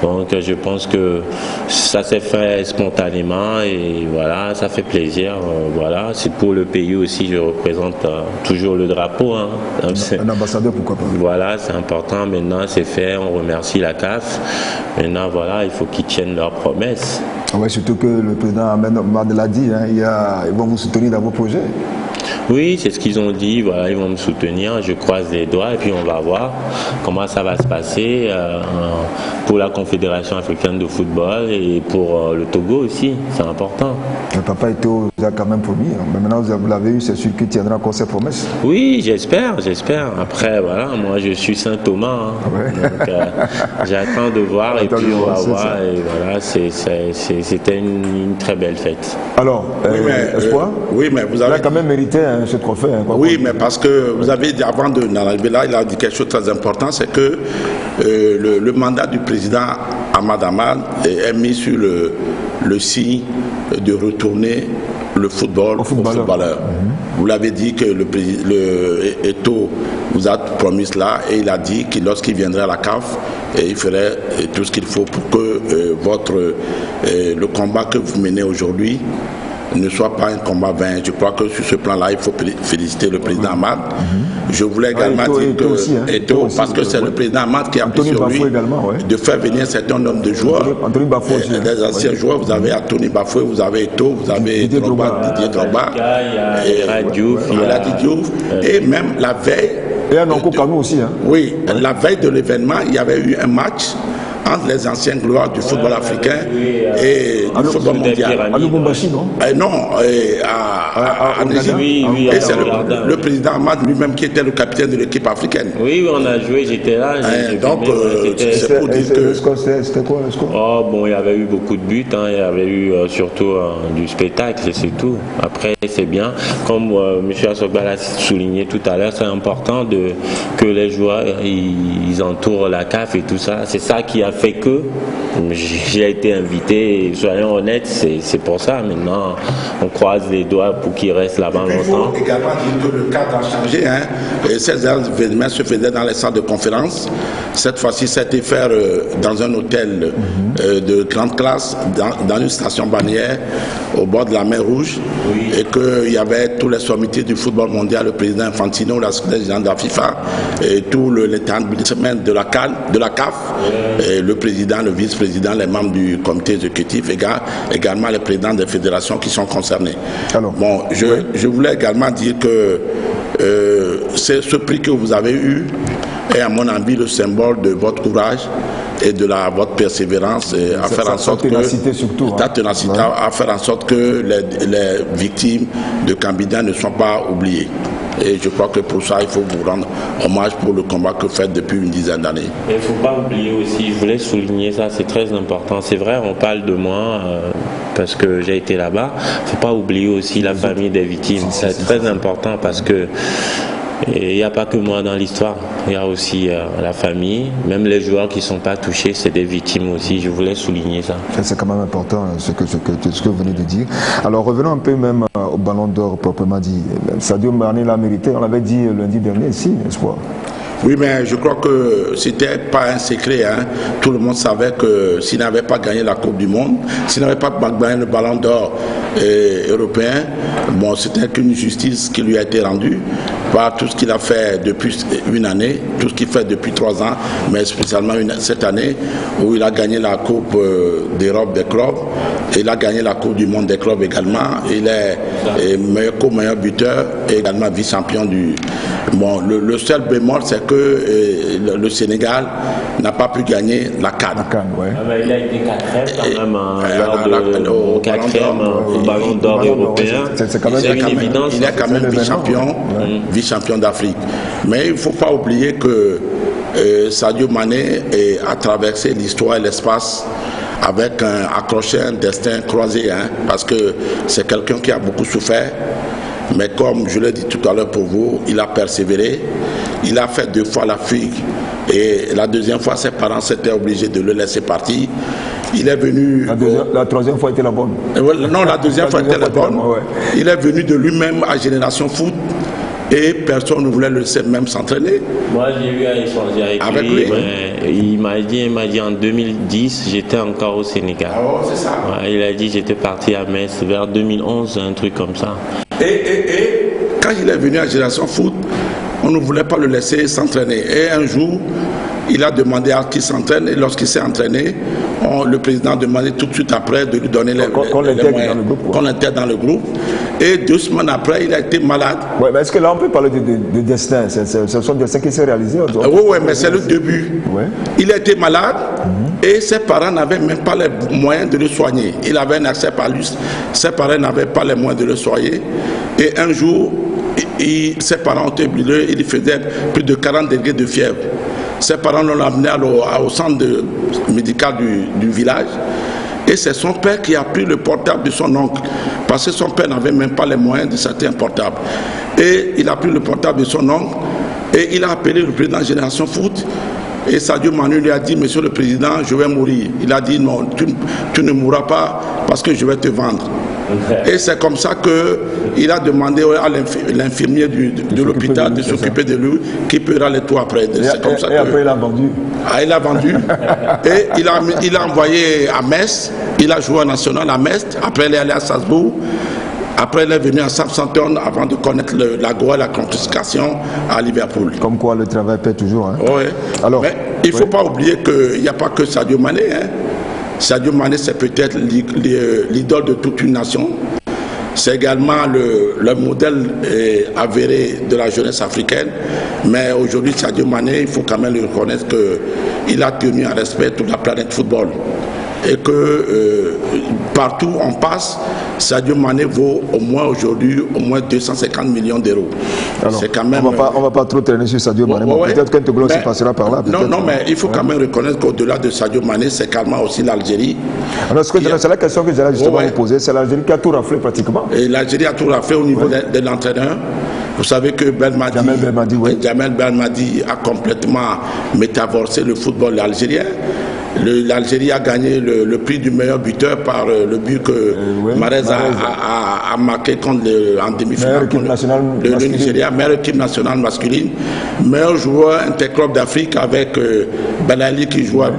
Donc je pense que ça s'est fait spontanément et voilà, ça fait plaisir. Voilà, c'est pour le pays aussi, je représente toujours le drapeau. Hein. Un ambassadeur, pourquoi pas. Voilà, c'est important. Maintenant, c'est fait. On remercie la CAF. Maintenant, voilà, il faut qu'ils tiennent leurs promesses. Ouais, surtout que le président Ahmed l'a dit, hein, ils vont vous soutenir dans vos projets. Oui, c'est ce qu'ils ont dit, voilà, ils vont me soutenir, je croise les doigts et puis on va voir comment ça va se passer pour la Confédération africaine de football et pour le Togo aussi, c'est important. Le papa Eto'o vous a quand même promis, mais maintenant vous l'avez eu, c'est sûr qu'il tiendra encore ses promesses. Oui, j'espère. Après, voilà, moi je suis Saint Thomas, hein. Ouais. Donc j'attends de voir et puis on va voir. Et voilà, c'était une très belle fête. Alors, Espoir, oui, mais vous avez quand même mérité ce trophée. Hein, oui, mais parce que vous avez dit avant de n'arriver là, il a dit quelque chose de très important, c'est que le mandat du président Ahmad Ahmad est mis sur le signe de retourner le football aux footballeurs. Vous l'avez dit que le Eto'o vous a promis cela et il a dit que lorsqu'il viendrait à la CAF, il ferait tout ce qu'il faut pour que le combat que vous menez aujourd'hui ne soit pas un combat vain. Je crois que sur ce plan-là, il faut féliciter le président Ahmad. Je voulais également dire que Eto'o, parce que c'est le président Ahmad qui a pris sur lui de faire venir un certain nombre de joueurs, des anciens joueurs. Vous avez Anthony Bafoué, vous avez Eto'o, vous avez Didier Drogba, Diouf, et même la veille. Et un Nonko Kanou aussi. Hein. Oui, la veille de l'événement, il y avait eu un match entre les anciens gloires du football africain et du football mondial. À Lubumbashi, non? Non, à Nigeria. Et c'est le président Ahmad lui-même qui était le capitaine de l'équipe africaine. Oui, on a joué, j'étais là. Donc, c'est pour dire que... C'était quoi le score? Oh, bon, il y avait eu beaucoup de buts, hein. Il y avait eu surtout du spectacle, c'est tout. Après, c'est bien. Comme M. Assogba l'a souligné tout à l'heure, c'est important que les joueurs ils entourent la CAF et tout ça. C'est ça qui a fait fait que j'ai été invité, soyons honnêtes, c'est pour ça. Maintenant, on croise les doigts pour qu'il reste là-bas longtemps. Il faut également dire que le cadre a changé. Et ces événements se faisaient dans les salles de conférence. Cette fois-ci, ça a été fait dans un hôtel de grande classe, dans une station balnéaire, au bord de la mer Rouge. Oui. Et qu'il y avait tous les sommetiers du football mondial, le président Infantino, la secrétaire générale de la FIFA, et tout l'établissement de la CAF, et le président, le vice-président, les membres du comité exécutif, également les présidents des fédérations qui sont concernés. Alors, bon, je voulais également dire que ce prix que vous avez eu est à mon avis le symbole de votre courage et de votre persévérance à faire en sorte que à faire en sorte que les victimes de Kambidia ne soient pas oubliées. Et je crois que pour ça, il faut vous rendre hommage pour le combat que vous faites depuis une dizaine d'années. Il ne faut pas oublier aussi, je voulais souligner ça, c'est très important. C'est vrai, on parle de moi parce que j'ai été là-bas. Il ne faut pas oublier aussi la famille des victimes. C'est très important parce que il n'y a pas que moi dans l'histoire, il y a aussi la famille, même les joueurs qui ne sont pas touchés, c'est des victimes aussi, je voulais souligner ça. C'est quand même important ce que vous venez de dire. Alors revenons un peu même au Ballon d'Or proprement dit. Sadio Mané l'a mérité, on l'avait dit lundi dernier, si, n'est-ce pas? Oui, mais je crois que c'était pas un secret. Tout le monde savait que s'il n'avait pas gagné la Coupe du Monde, s'il n'avait pas gagné le Ballon d'Or européen, bon, c'était qu'une justice qui lui a été rendue par tout ce qu'il a fait depuis une année, tout ce qu'il fait depuis 3 ans, mais spécialement cette année où il a gagné la Coupe d'Europe des clubs, il a gagné la Coupe du Monde des clubs également, il est meilleur buteur et également vice-champion du... Bon, le seul bémol, c'est que le Sénégal n'a pas pu gagner la CAN. Ouais. Il a été 4e quand même au 4e au Ballon d'Or européen. C'est une évidence. Il est quand même vice-champion d'Afrique. Mais il ne faut pas oublier que Sadio Mané a traversé l'histoire et l'espace avec accroché un destin croisé, parce que c'est quelqu'un qui a beaucoup souffert. Mais comme je l'ai dit tout à l'heure pour vous, il a persévéré. Il a fait 2 fois l'Afrique et la 2e fois, ses parents s'étaient obligés de le laisser partir. Il est venu... La 3e fois était la bonne. Non, la 2e fois était la bonne. Ouais. Il est venu de lui-même à Génération Foot et personne ne voulait le laisser même s'entraîner. Moi, j'ai eu à échanger avec lui. Mais il m'a dit en 2010, j'étais encore au Sénégal. Ah oh, c'est ça. Ouais, il a dit j'étais parti à Metz vers 2011, un truc comme ça. Et quand il est venu à Génération Foot, on ne voulait pas le laisser s'entraîner. Et un jour, il a demandé à qui s'entraîne. Et lorsqu'il s'est entraîné, le président a demandé tout de suite après de lui donner les moyens qu'on l'intègre dans le groupe. Et 2 semaines après, il a été malade. Ouais, mais est-ce que là, on peut parler de destin? C'est son destin qui s'est réalisé? Oui, mais c'est le début. Ouais. Il a été malade et ses parents n'avaient même pas les moyens de le soigner. Il avait un accès par lui. Ses parents n'avaient pas les moyens de le soigner. Et un jour, ses parents ont été brûlés. Il faisait plus de 40 degrés de fièvre. Ses parents l'ont amené au centre médical du village. Et c'est son père qui a pris le portable de son oncle. Parce que son père n'avait même pas les moyens de certains portables. Et il a pris le portable de son oncle. Et il a appelé le président de Génération Foot. Et Sadio Mané lui a dit, monsieur le président, je vais mourir. Il a dit, non, tu ne mourras pas parce que je vais te vendre. Et c'est comme ça qu'il a demandé à l'infirmier de l'hôpital de s'occuper de lui, qui paiera les toits après. Et après, il a vendu. Ah, il a vendu. Et il a envoyé à Metz. Il a joué en national à Metz. Après, il est allé à Salzbourg. Après, il est venu à Southampton avant de connaître la Goa, la confiscation à Liverpool. Comme quoi, le travail paie toujours. Oui. Alors, mais il ne faut pas oublier qu'il n'y a pas que Sadio Mané. Sadio Mané, c'est peut-être l'idole de toute une nation. C'est également le modèle avéré de la jeunesse africaine. Mais aujourd'hui, Sadio Mané, il faut quand même le reconnaître qu'il a tenu en respect toute la planète football. Et que partout où on passe, Sadio Mané vaut au moins aujourd'hui au moins 250 millions d'euros. C'est quand même... On va pas trop traîner sur Sadio Mané. Peut-être qu'un Togo aussi passera par là. Non, mais il faut quand même reconnaître qu'au-delà de Sadio Mané, c'est carrément aussi l'Algérie. C'est la question que j'allais justement vous poser. C'est l'Algérie qui a tout raflé pratiquement. Et l'Algérie a tout raflé au niveau de l'entraîneur. Vous savez que Jamel Belmadi a complètement métamorsé le football algérien. l'Algérie a gagné le prix du meilleur buteur par le but que Mahrez a marqué en demi-finale. Le Nigeria, meilleure équipe nationale masculine. Meilleur joueur interclub d'Afrique avec Ben Ali qui joue à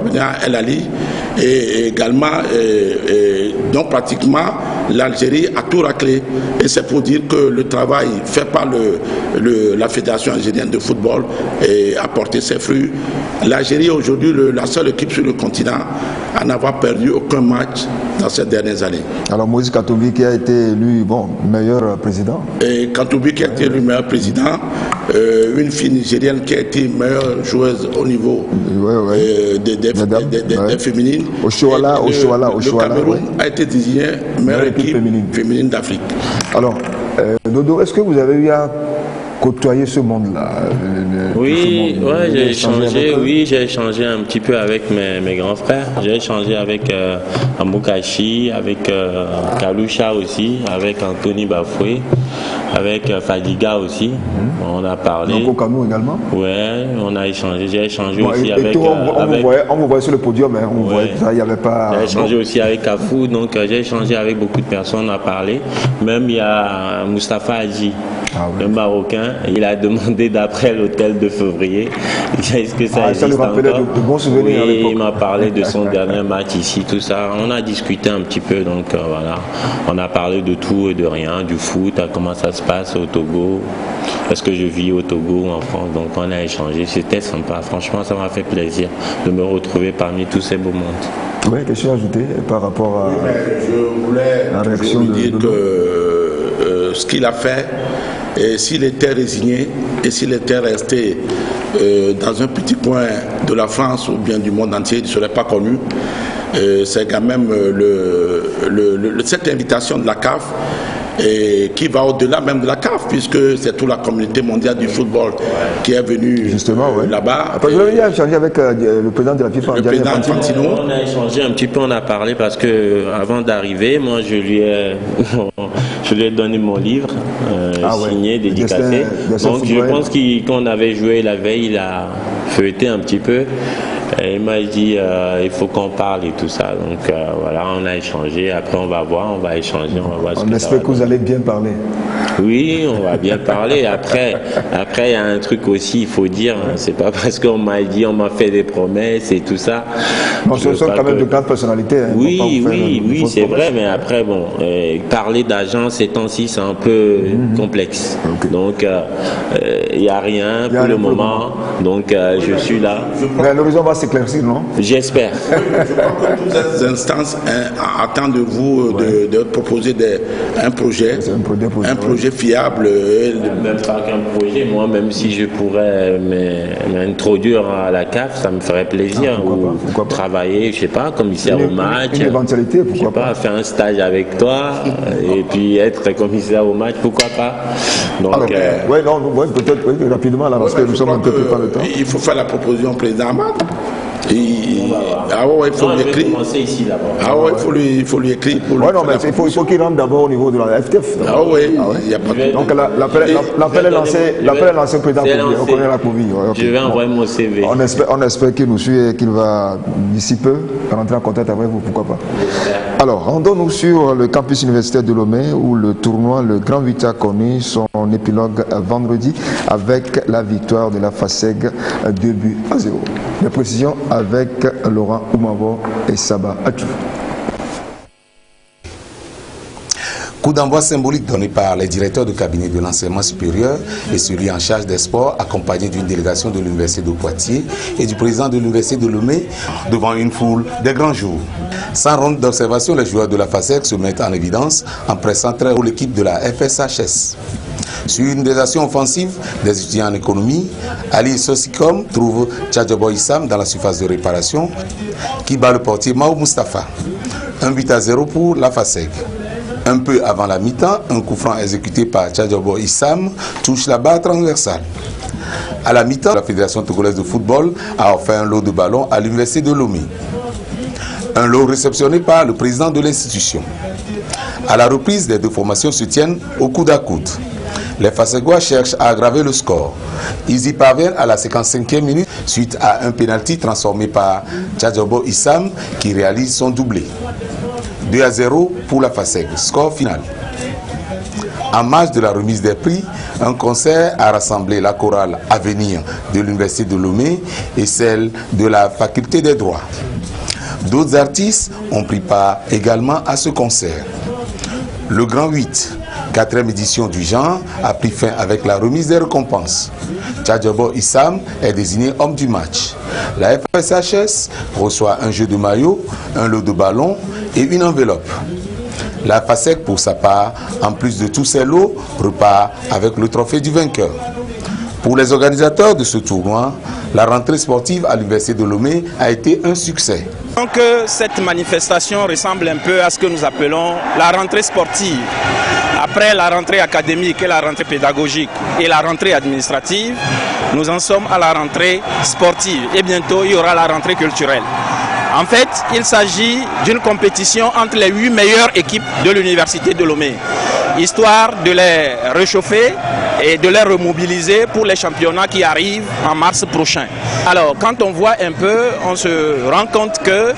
El Ali. Et également, donc pratiquement, l'Algérie a tout raclé. Et c'est pour dire que le travail fait par la Fédération algérienne de football a porté ses fruits. L'Algérie est aujourd'hui la seule équipe sur le continent à n'avoir perdu aucun match dans ces dernières années. Alors Moïse Katoubi qui a été élu meilleur président. Et Katoubi qui a été élu meilleur président, une fille nigérienne qui a été meilleure joueuse au niveau des féminines. Le Cameroun a été désigné meilleure équipe féminine d'Afrique. Alors, Dodo, est-ce que vous avez eu à côtoyer ce monde-là? Oui, j'ai échangé un petit peu avec mes grands frères. J'ai échangé avec Amoukachi, avec Kaloucha aussi, avec Anthony Bafoué, avec Fadiga aussi. On a parlé. Donc au Cameroun également? Ouais, on a échangé. J'ai échangé aussi avec. On vous voyait sur le podium, hein. On voyait ça, il n'y avait pas. J'ai échangé aussi avec Kafou, donc j'ai échangé avec beaucoup de personnes, on a parlé. Même il y a Moustapha Hadji, le Marocain. Il a demandé d'après l'hôtel de février. Est-ce que ça existe encore? De bons souvenirs. Oui, il m'a parlé de son dernier match ici, tout ça. On a discuté un petit peu, donc voilà. On a parlé de tout et de rien, du foot, comment ça se passe au Togo. Est-ce que je vis au Togo ou en France? Donc on a échangé. C'était sympa. Franchement, ça m'a fait plaisir de me retrouver parmi tous ces beaux mondes. Oui, quelque chose à ajouter par rapport à la réaction de dire que ce qu'il a fait, et s'il était résigné et s'il était resté dans un petit coin de la France ou bien du monde entier, il ne serait pas connu. C'est quand même cette invitation de la CAF qui va au-delà même de la CAF, puisque c'est toute la communauté mondiale du football qui est venue là-bas. Vous avez échangé avec le président de la FIFA, le président Infantino. On a échangé un petit peu, on a parlé parce que avant d'arriver, moi je lui ai donné mon livre signé, dédicacé. Donc je pense qu'on avait joué la veille, il a feuilleté un petit peu. Et il m'a dit il faut qu'on parle et tout ça. Donc voilà, on a échangé. Après on va voir, on va échanger, on va voir ce que ça va. On espère que vous allez bien parler. Oui, on va bien parler. Après il y a un truc aussi, il faut dire, c'est pas parce qu'on m'a dit, on m'a fait des promesses et tout ça. Non, ce sont quand même de grandes personnalités. Hein, oui, c'est vrai, mais après bon, parler d'argent ces temps-ci c'est un peu complexe. Donc il n'y a rien pour le moment. Donc je suis là. Mais l'horizon va s'éclaircir, non? J'espère. Toutes ces instances attendent de vous de proposer un projet fiable. Même pas qu'un projet, moi, même si je pourrais m'introduire à la CAF, ça me ferait plaisir. Pourquoi pas travailler, je sais pas, commissaire au match. Une éventualité, pourquoi pas faire un stage avec toi et puis être commissaire au match, pourquoi pas. Donc, peut-être rapidement, là, parce que nous sommes un peu plus par le temps. Il faut faire la proposition au président Ahmad. Il faut lui écrire. Il faut lui écrire. Il faut qu'il rentre d'abord au niveau de la FTF. Donc l'appel est lancé au président Kouvi. On connaît la Kouvi. Je vais envoyer mon CV. On espère qu'il nous suit et qu'il va d'ici peu rentrer en contact avec vous, pourquoi pas. Alors, rendons-nous sur le campus universitaire de Lomé où le tournoi, le Grand 8 a connu son épilogue vendredi avec la victoire de la FASEG 2-0. Les précisions avec Laurent Oumavo et Saba Atou. Coup d'envoi symbolique donné par les directeurs de cabinet de l'enseignement supérieur et celui en charge des sports, accompagné d'une délégation de l'université de Poitiers et du président de l'université de Lomé, devant une foule des grands jours. Sans ronde d'observation, les joueurs de la FASEG se mettent en évidence en pressant très haut l'équipe de la FSHS. Sur une des actions offensives des étudiants en économie, Ali Sosikom trouve Tchadjobo Issam dans la surface de réparation qui bat le portier Mao Mustafa. 1-0 pour la FASEG. Un peu avant la mi-temps, un coup franc exécuté par Tchadjobo Issam touche la barre transversale. À la mi-temps, la Fédération togolaise de football a offert un lot de ballons à l'université de Lomé. Un lot réceptionné par le président de l'institution. À la reprise, les deux formations se tiennent au coude à coude. Les Fasségois cherchent à aggraver le score. Ils y parviennent à la 55e minute suite à un pénalty transformé par Tchadjobo Issam qui réalise son doublé. 2-0 pour la Faség. Score final. En marge de la remise des prix, un concert a rassemblé la chorale Avenir de l'Université de Lomé et celle de la Faculté des droits. D'autres artistes ont pris part également à ce concert. Le Grand 8, 4e édition du genre, a pris fin avec la remise des récompenses. Tchadjobo Issam est désigné homme du match. La FSHS reçoit un jeu de maillot, un lot de ballons et une enveloppe. La FASEC, pour sa part, en plus de tous ces lots, repart avec le trophée du vainqueur. Pour les organisateurs de ce tournoi, la rentrée sportive à l'Université de Lomé a été un succès. Donc cette manifestation ressemble un peu à ce que nous appelons la rentrée sportive. Après la rentrée académique et la rentrée pédagogique et la rentrée administrative, nous en sommes à la rentrée sportive et bientôt il y aura la rentrée culturelle. En fait, il s'agit d'une compétition entre les 8 meilleures équipes de l'Université de Lomé, histoire de les réchauffer et de les remobiliser pour les championnats qui arrivent en mars prochain. Alors, quand on voit un peu, on se rend compte que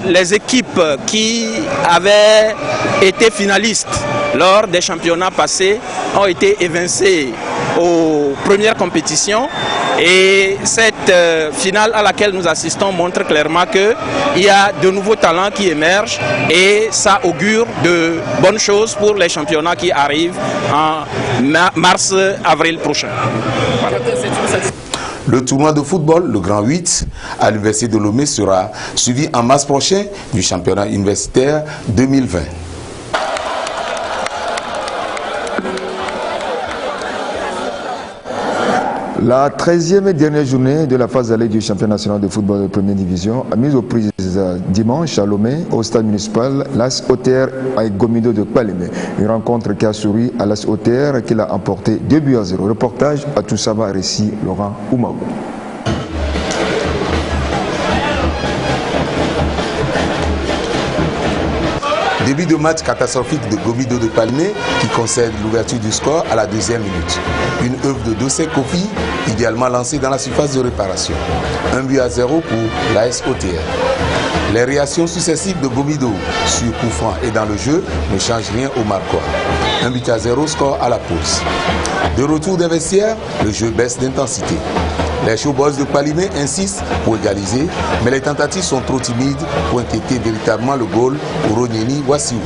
les équipes qui avaient été finalistes lors des championnats passés ont été évincées aux premières compétitions. Et cette finale à laquelle nous assistons montre clairement qu'il y a de nouveaux talents qui émergent et ça augure de bonnes choses pour les championnats qui arrivent en mars-avril prochain. Voilà. Le tournoi de football, le Grand 8, à l'Université de Lomé sera suivi en mars prochain du championnat universitaire 2020. La 13e et dernière journée de la phase allée du championnat national de football de première division a mis aux prises dimanche à Lomé, au stade municipal, l'AS OTR avec Gomido de Palémé. Une rencontre qui a souri à l'AS OTR qui l'a emporté 2-0. Reportage à Toussaba, récit Laurent Oumaou. Début de match catastrophique de Gomido de Palémé qui concède l'ouverture du score à la 2e minute. Une œuvre de Dossé Kofi, idéalement lancée dans la surface de réparation. 1-0 pour l'AS OTR. Les réactions successives de Gomido sur coup franc et dans le jeu ne changent rien au marquois. 1-0 score à la pause. De retour des vestiaires, le jeu baisse d'intensité. Les showboys de Palimé insistent pour égaliser, mais les tentatives sont trop timides pour inquiéter véritablement le goal au Ronyeni Wassiou.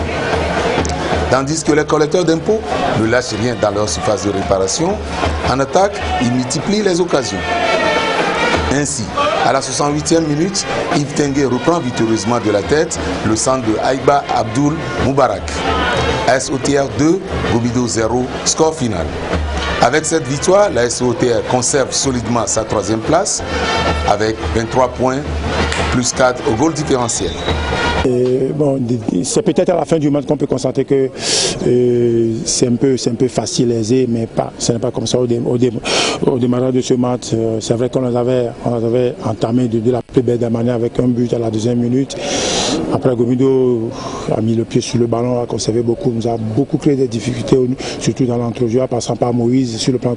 Tandis que les collecteurs d'impôts ne lâchent rien dans leur surface de réparation, en attaque, ils multiplient les occasions. Ainsi, à la 68e minute, Yves Tengue reprend victorieusement de la tête le centre de Aïba Abdul Moubarak. AS OTR 2, Gomido 0, score final. Avec cette victoire, la SOTR conserve solidement sa 3e place avec 23 points plus 4 au goal différentiel. Bon, c'est peut-être à la fin du match qu'on peut constater que c'est un peu facile, aisé, mais ce n'est pas comme ça au démarrage de ce match. C'est vrai qu'on les avait entamé de la plus belle des manières avec un but à la 2e minute. Après, Gomido a mis le pied sur le ballon, a conservé beaucoup, nous a beaucoup créé des difficultés, surtout dans l'entrejeu, passant par Moïse sur le plan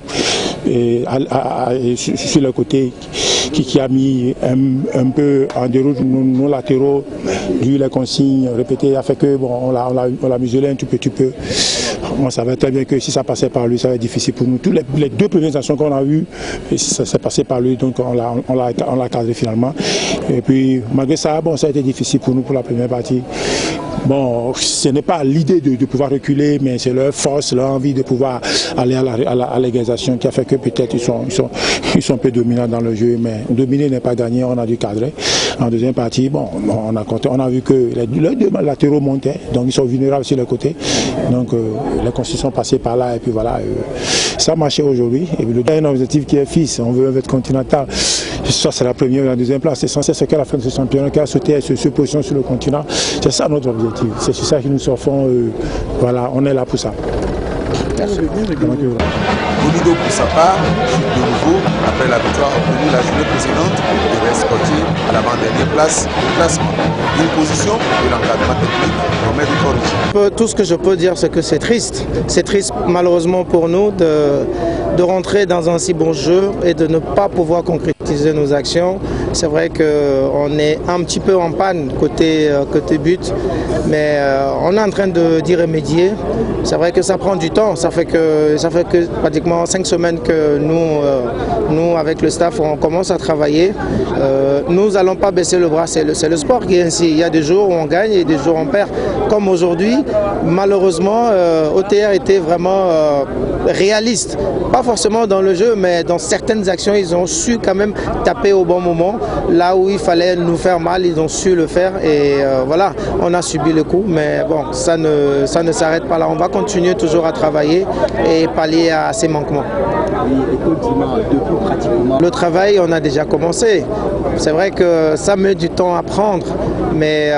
sur le côté qui a mis un peu en déroute nos latéraux, vu les consignes répétées, a fait que bon, on l'a muselé un tout petit peu. On savait très bien que si ça passait par lui, ça va être difficile pour nous. Tous les 2 premières actions qu'on a eues, ça s'est passé par lui, donc on l'a cadré finalement. Et puis malgré ça, bon, ça a été difficile pour nous pour la première partie. Bon, ce n'est pas l'idée de pouvoir reculer, mais c'est leur force, leur envie de pouvoir aller à l'égalisation qui a fait que peut-être ils sont un peu dominants dans le jeu, mais dominer n'est pas gagné, on a dû cadrer. En deuxième partie, bon, on a vu que les 2 latéraux montaient, donc ils sont vulnérables sur le côté. Donc les consignes sont passées par là et puis voilà, ça a marché aujourd'hui. Et puis le dernier objectif qui est fixe, on veut être continental. Ça c'est la première ou la 2e place. L'essentiel c'est qu'à la fin de ce championnat, qu'à sauter et se positionner sur le continent. C'est ça notre objectif. C'est sur ça que nous surfons. Voilà, on est là pour ça. Merci. Gomido pour sa part, de nouveau, après la victoire obtenue la journée précédente, il reste sportive à l'avant-dernière place du classement. Une position de l'encadrement technique promet de corriger. Tout ce que je peux dire, c'est que c'est triste. C'est triste malheureusement pour nous de rentrer dans un si bon jeu et de ne pas pouvoir concrétiser nos actions. C'est vrai qu'on est un petit peu en panne côté but, mais on est en train d'y remédier. C'est vrai que ça prend du temps. Ça fait que pratiquement 5 semaines que nous, avec le staff, on commence à travailler. Nous n'allons pas baisser le bras. C'est le sport qui est ainsi. Il y a des jours où on gagne et des jours où on perd. Comme aujourd'hui, malheureusement, OTR était vraiment réaliste. Pas forcément dans le jeu, mais dans certaines actions, ils ont su quand même taper au bon moment. Là où il fallait nous faire mal, ils ont su le faire. Et voilà, on a subi le coup. Mais bon, ça ne s'arrête pas là. On va continuer toujours à travailler et pallier à ces manquements. Le travail, on a déjà commencé. C'est vrai que ça met du temps à prendre, mais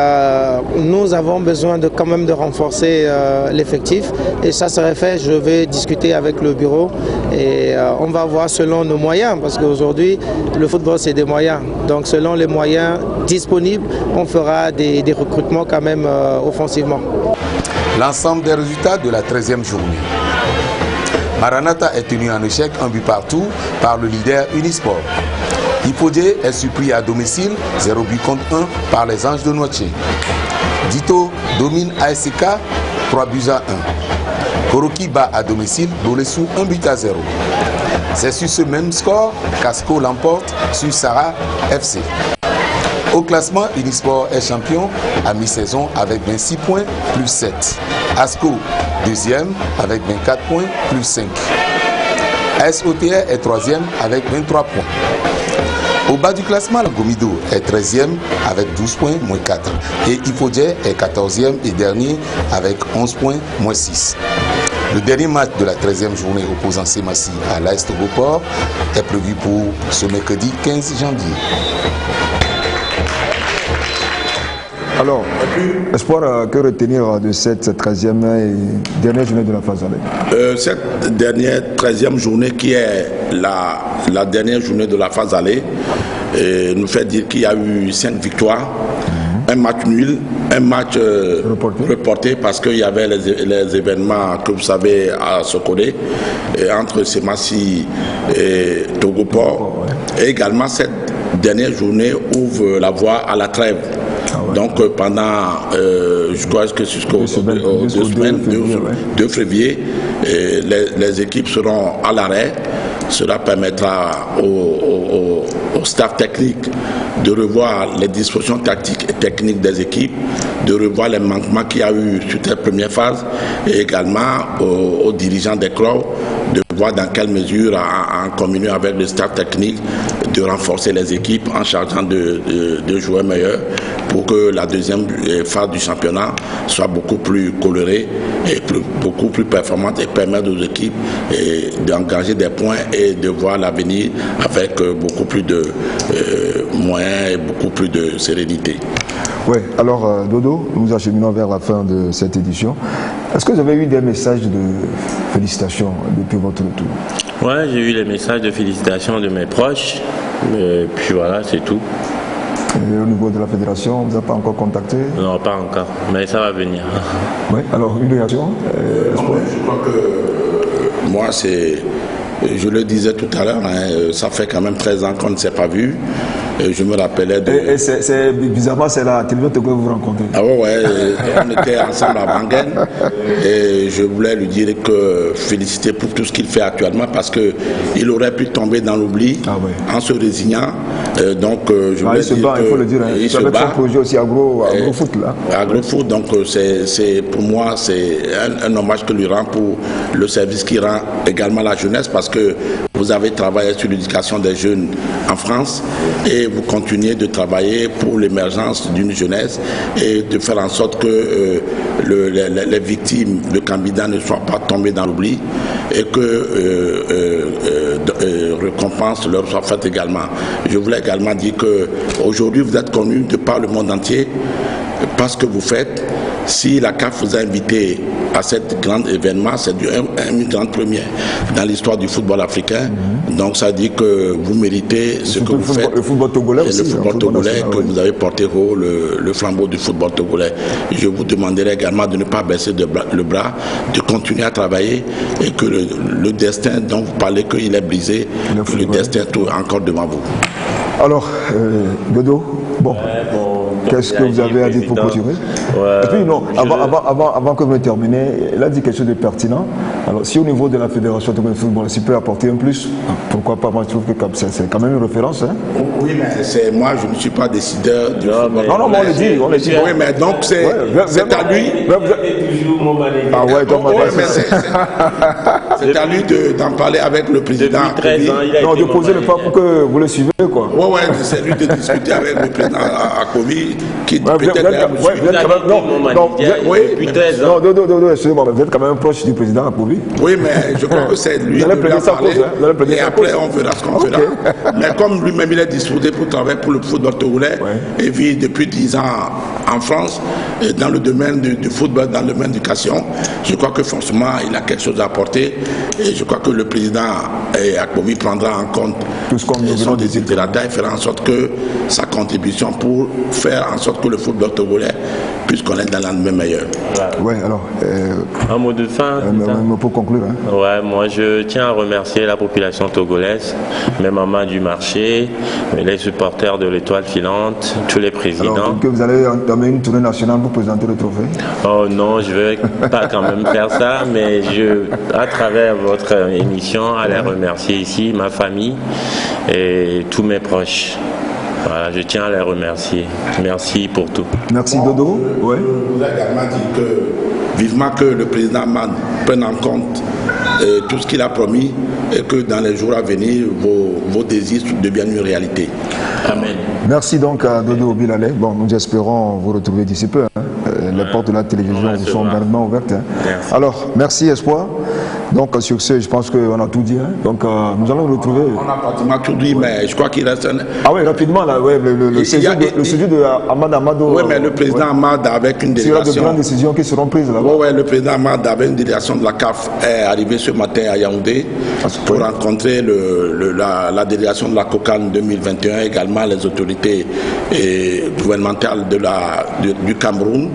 nous avons besoin quand même de renforcer l'effectif. Et ça serait fait, je vais discuter avec le bureau et on va voir selon nos moyens, parce qu'aujourd'hui, le football, c'est des moyens. Donc selon les moyens disponibles, on fera des recrutements quand même offensivement. L'ensemble des résultats de la 13e journée. Maranatha est tenu en échec, un but partout, par le leader Unisport. Hippolyte est surpris à domicile, 0 but contre 1 par les Anges de Noaché. Dito domine ASK, 3 buts à 1. Koroki bat à domicile Bolessou, 1 but à 0. C'est sur ce même score qu'Asco l'emporte sur Sarah FC. Au classement, Unisport est champion à mi-saison avec 26 points plus 7. Asco, deuxième avec 24 points plus 5. SOTR est troisième avec 23 points. Au bas du classement, le Gomido est 13e avec 12 points moins 4. Et Hippolyte est 14e et dernier avec 11 points moins 6. Le dernier match de la 13e journée opposant Semassi à l'AS Togoport est prévu pour ce mercredi 15 janvier. Alors, Espoir, que retenir de cette 13e et dernière journée de la phase aller? Cette dernière 13e journée qui est la dernière journée de la phase aller nous fait dire qu'il y a eu 5 victoires, un match nul, un match reporté parce qu'il y avait les événements que vous savez à Sokodé entre Semassi et Togoport. Et également cette dernière journée ouvre la voie à la trêve. Donc pendant, je crois que jusqu'au 2 février, les équipes seront à l'arrêt. Cela permettra au staff technique de revoir les dispositions tactiques et techniques des équipes, de revoir les manquements qu'il y a eu sur cette première phase et également aux dirigeants des clubs de voir dans quelle mesure, en communion avec le staff technique, de renforcer les équipes en chargeant de joueurs meilleurs pour que la deuxième phase du championnat soit beaucoup plus colorée et beaucoup plus performante et permettre aux équipes d'engager des points et de voir l'avenir avec beaucoup plus de moyens et beaucoup plus de sérénité. Oui, alors Dodo, nous acheminons vers la fin de cette édition. Est-ce que vous avez eu des messages de félicitations depuis votre retour? Oui, j'ai eu les messages de félicitations de mes proches, et puis voilà, c'est tout. Et au niveau de la fédération, on ne vous a pas encore contacté? Non, pas encore, mais ça va venir. Oui, alors une réaction? Je crois que moi, je le disais tout à l'heure, ça fait quand même 13 ans qu'on ne s'est pas vu. Je me rappelais de... Et bizarrement, c'est la télévision que vous rencontrez. Ah ouais, on était ensemble à Wangen et je voulais lui dire que féliciter pour tout ce qu'il fait actuellement parce qu'il aurait pu tomber dans l'oubli en se résignant. Donc je voulais dire il faut le dire, il se bat. Son projet aussi AgroFoot là. AgroFoot, donc pour moi c'est un hommage que lui rend pour le service qu'il rend également à la jeunesse parce que vous avez travaillé sur l'éducation des jeunes en France et vous continuez de travailler pour l'émergence d'une jeunesse et de faire en sorte que les victimes de Kambida ne soient pas tombées dans l'oubli et que récompenses leur soient faites également. Je voulais également dire qu'aujourd'hui vous êtes connus de par le monde entier parce que vous faites si la CAF vous a invité à cet grand événement, c'est une grande première dans l'histoire du football africain. Donc ça dit que vous méritez ce que vous faites. Le football togolais aussi. Le football togolais, que vous avez porté haut le flambeau du football togolais. Je vous demanderai également de ne pas baisser le bras, de continuer à travailler et que le destin dont vous parlez, qu'il est brisé, que le destin est encore devant vous. Alors, Dodo, bon. Qu'est-ce que vous avez à dire pour clôturer? Et puis non, avant que vous terminiez, il a dit quelque chose de pertinent. Alors si au niveau de la Fédération de football, s'il peut apporter un plus, pourquoi pas? Moi je trouve que c'est quand même une référence. Hein? Oui, mais moi je ne suis pas décideur du football. Non, on le dit, on le dit. Oui, mais donc c'est à lui. Ah ouais, donc c'est à lui d'en parler avec le président. Non, de poser le pas pour que vous le suivez, quoi. Oui, c'est lui de discuter avec le président Akobi. Qui vous êtes quand même proche du président Akobi. Oui, mais je crois que c'est lui qui doit parler. Et après, on verra ce qu'on fera. Mais comme lui-même, il est disposé pour travailler pour le football togolais, et vit depuis 10 ans en France, dans le domaine du football, dans le domaine de l'éducation, je crois que franchement, il a quelque chose à apporter. Et je crois que le président Akobi prendra en compte son désirata et fera en sorte que sa contribution pour faire en sorte que le football togolais puisse connaître un lendemain meilleur. Ouais, alors. Un mot de fin. Pour conclure. Hein. Ouais, moi je tiens à remercier la population togolaise, mes mamans du marché, les supporters de l'Étoile filante, tous les présidents. Alors, que vous allez entamer une tournée nationale pour présenter le trophée? Oh non, je ne vais pas quand même faire ça, mais à travers votre émission, à les remercier ici, ma famille et tous mes proches. Voilà, je tiens à les remercier. Merci pour tout. Merci Dodo. Ouais. On vous a également dit que vivement que le président Ahmad prenne en compte tout ce qu'il a promis et que dans les jours à venir, vos désirs deviennent une réalité. Amen. Merci donc à Dodo Bilalé. Bon, nous espérons vous retrouver d'ici peu. Hein. Les portes de la télévision vous sont grandement ouvertes. Hein. Alors, merci Espoir. Donc sur ce, je pense qu'on a tout dit. Hein. Donc nous allons nous retrouver. On a pratiquement tout dit, mais je crois qu'il reste un... Ah oui, rapidement, là, ouais, le sujet de Ahmad Amado. Oui, mais le président Ahmad avec une délégation... Il y a de grandes décisions qui seront prises là-bas. Oui, le président Ahmad avec une délégation de la CAF est arrivé ce matin à Yaoundé pour rencontrer la délégation de la COCAN 2021, également les autorités gouvernementales du Cameroun,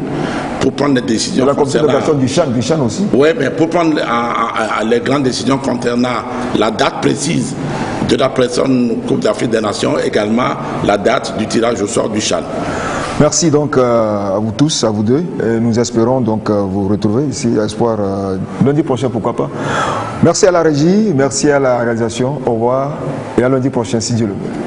pour prendre des décisions. La considération du Chan aussi. Oui, mais pour prendre les grandes décisions concernant la date précise de la prochaine Coupe d'Afrique des Nations, également la date du tirage au sort du Chan. Merci donc à vous tous, à vous deux. Et nous espérons donc vous retrouver ici à Espoir lundi prochain, pourquoi pas. Merci à la régie, merci à la réalisation. Au revoir et à lundi prochain si Dieu le veut.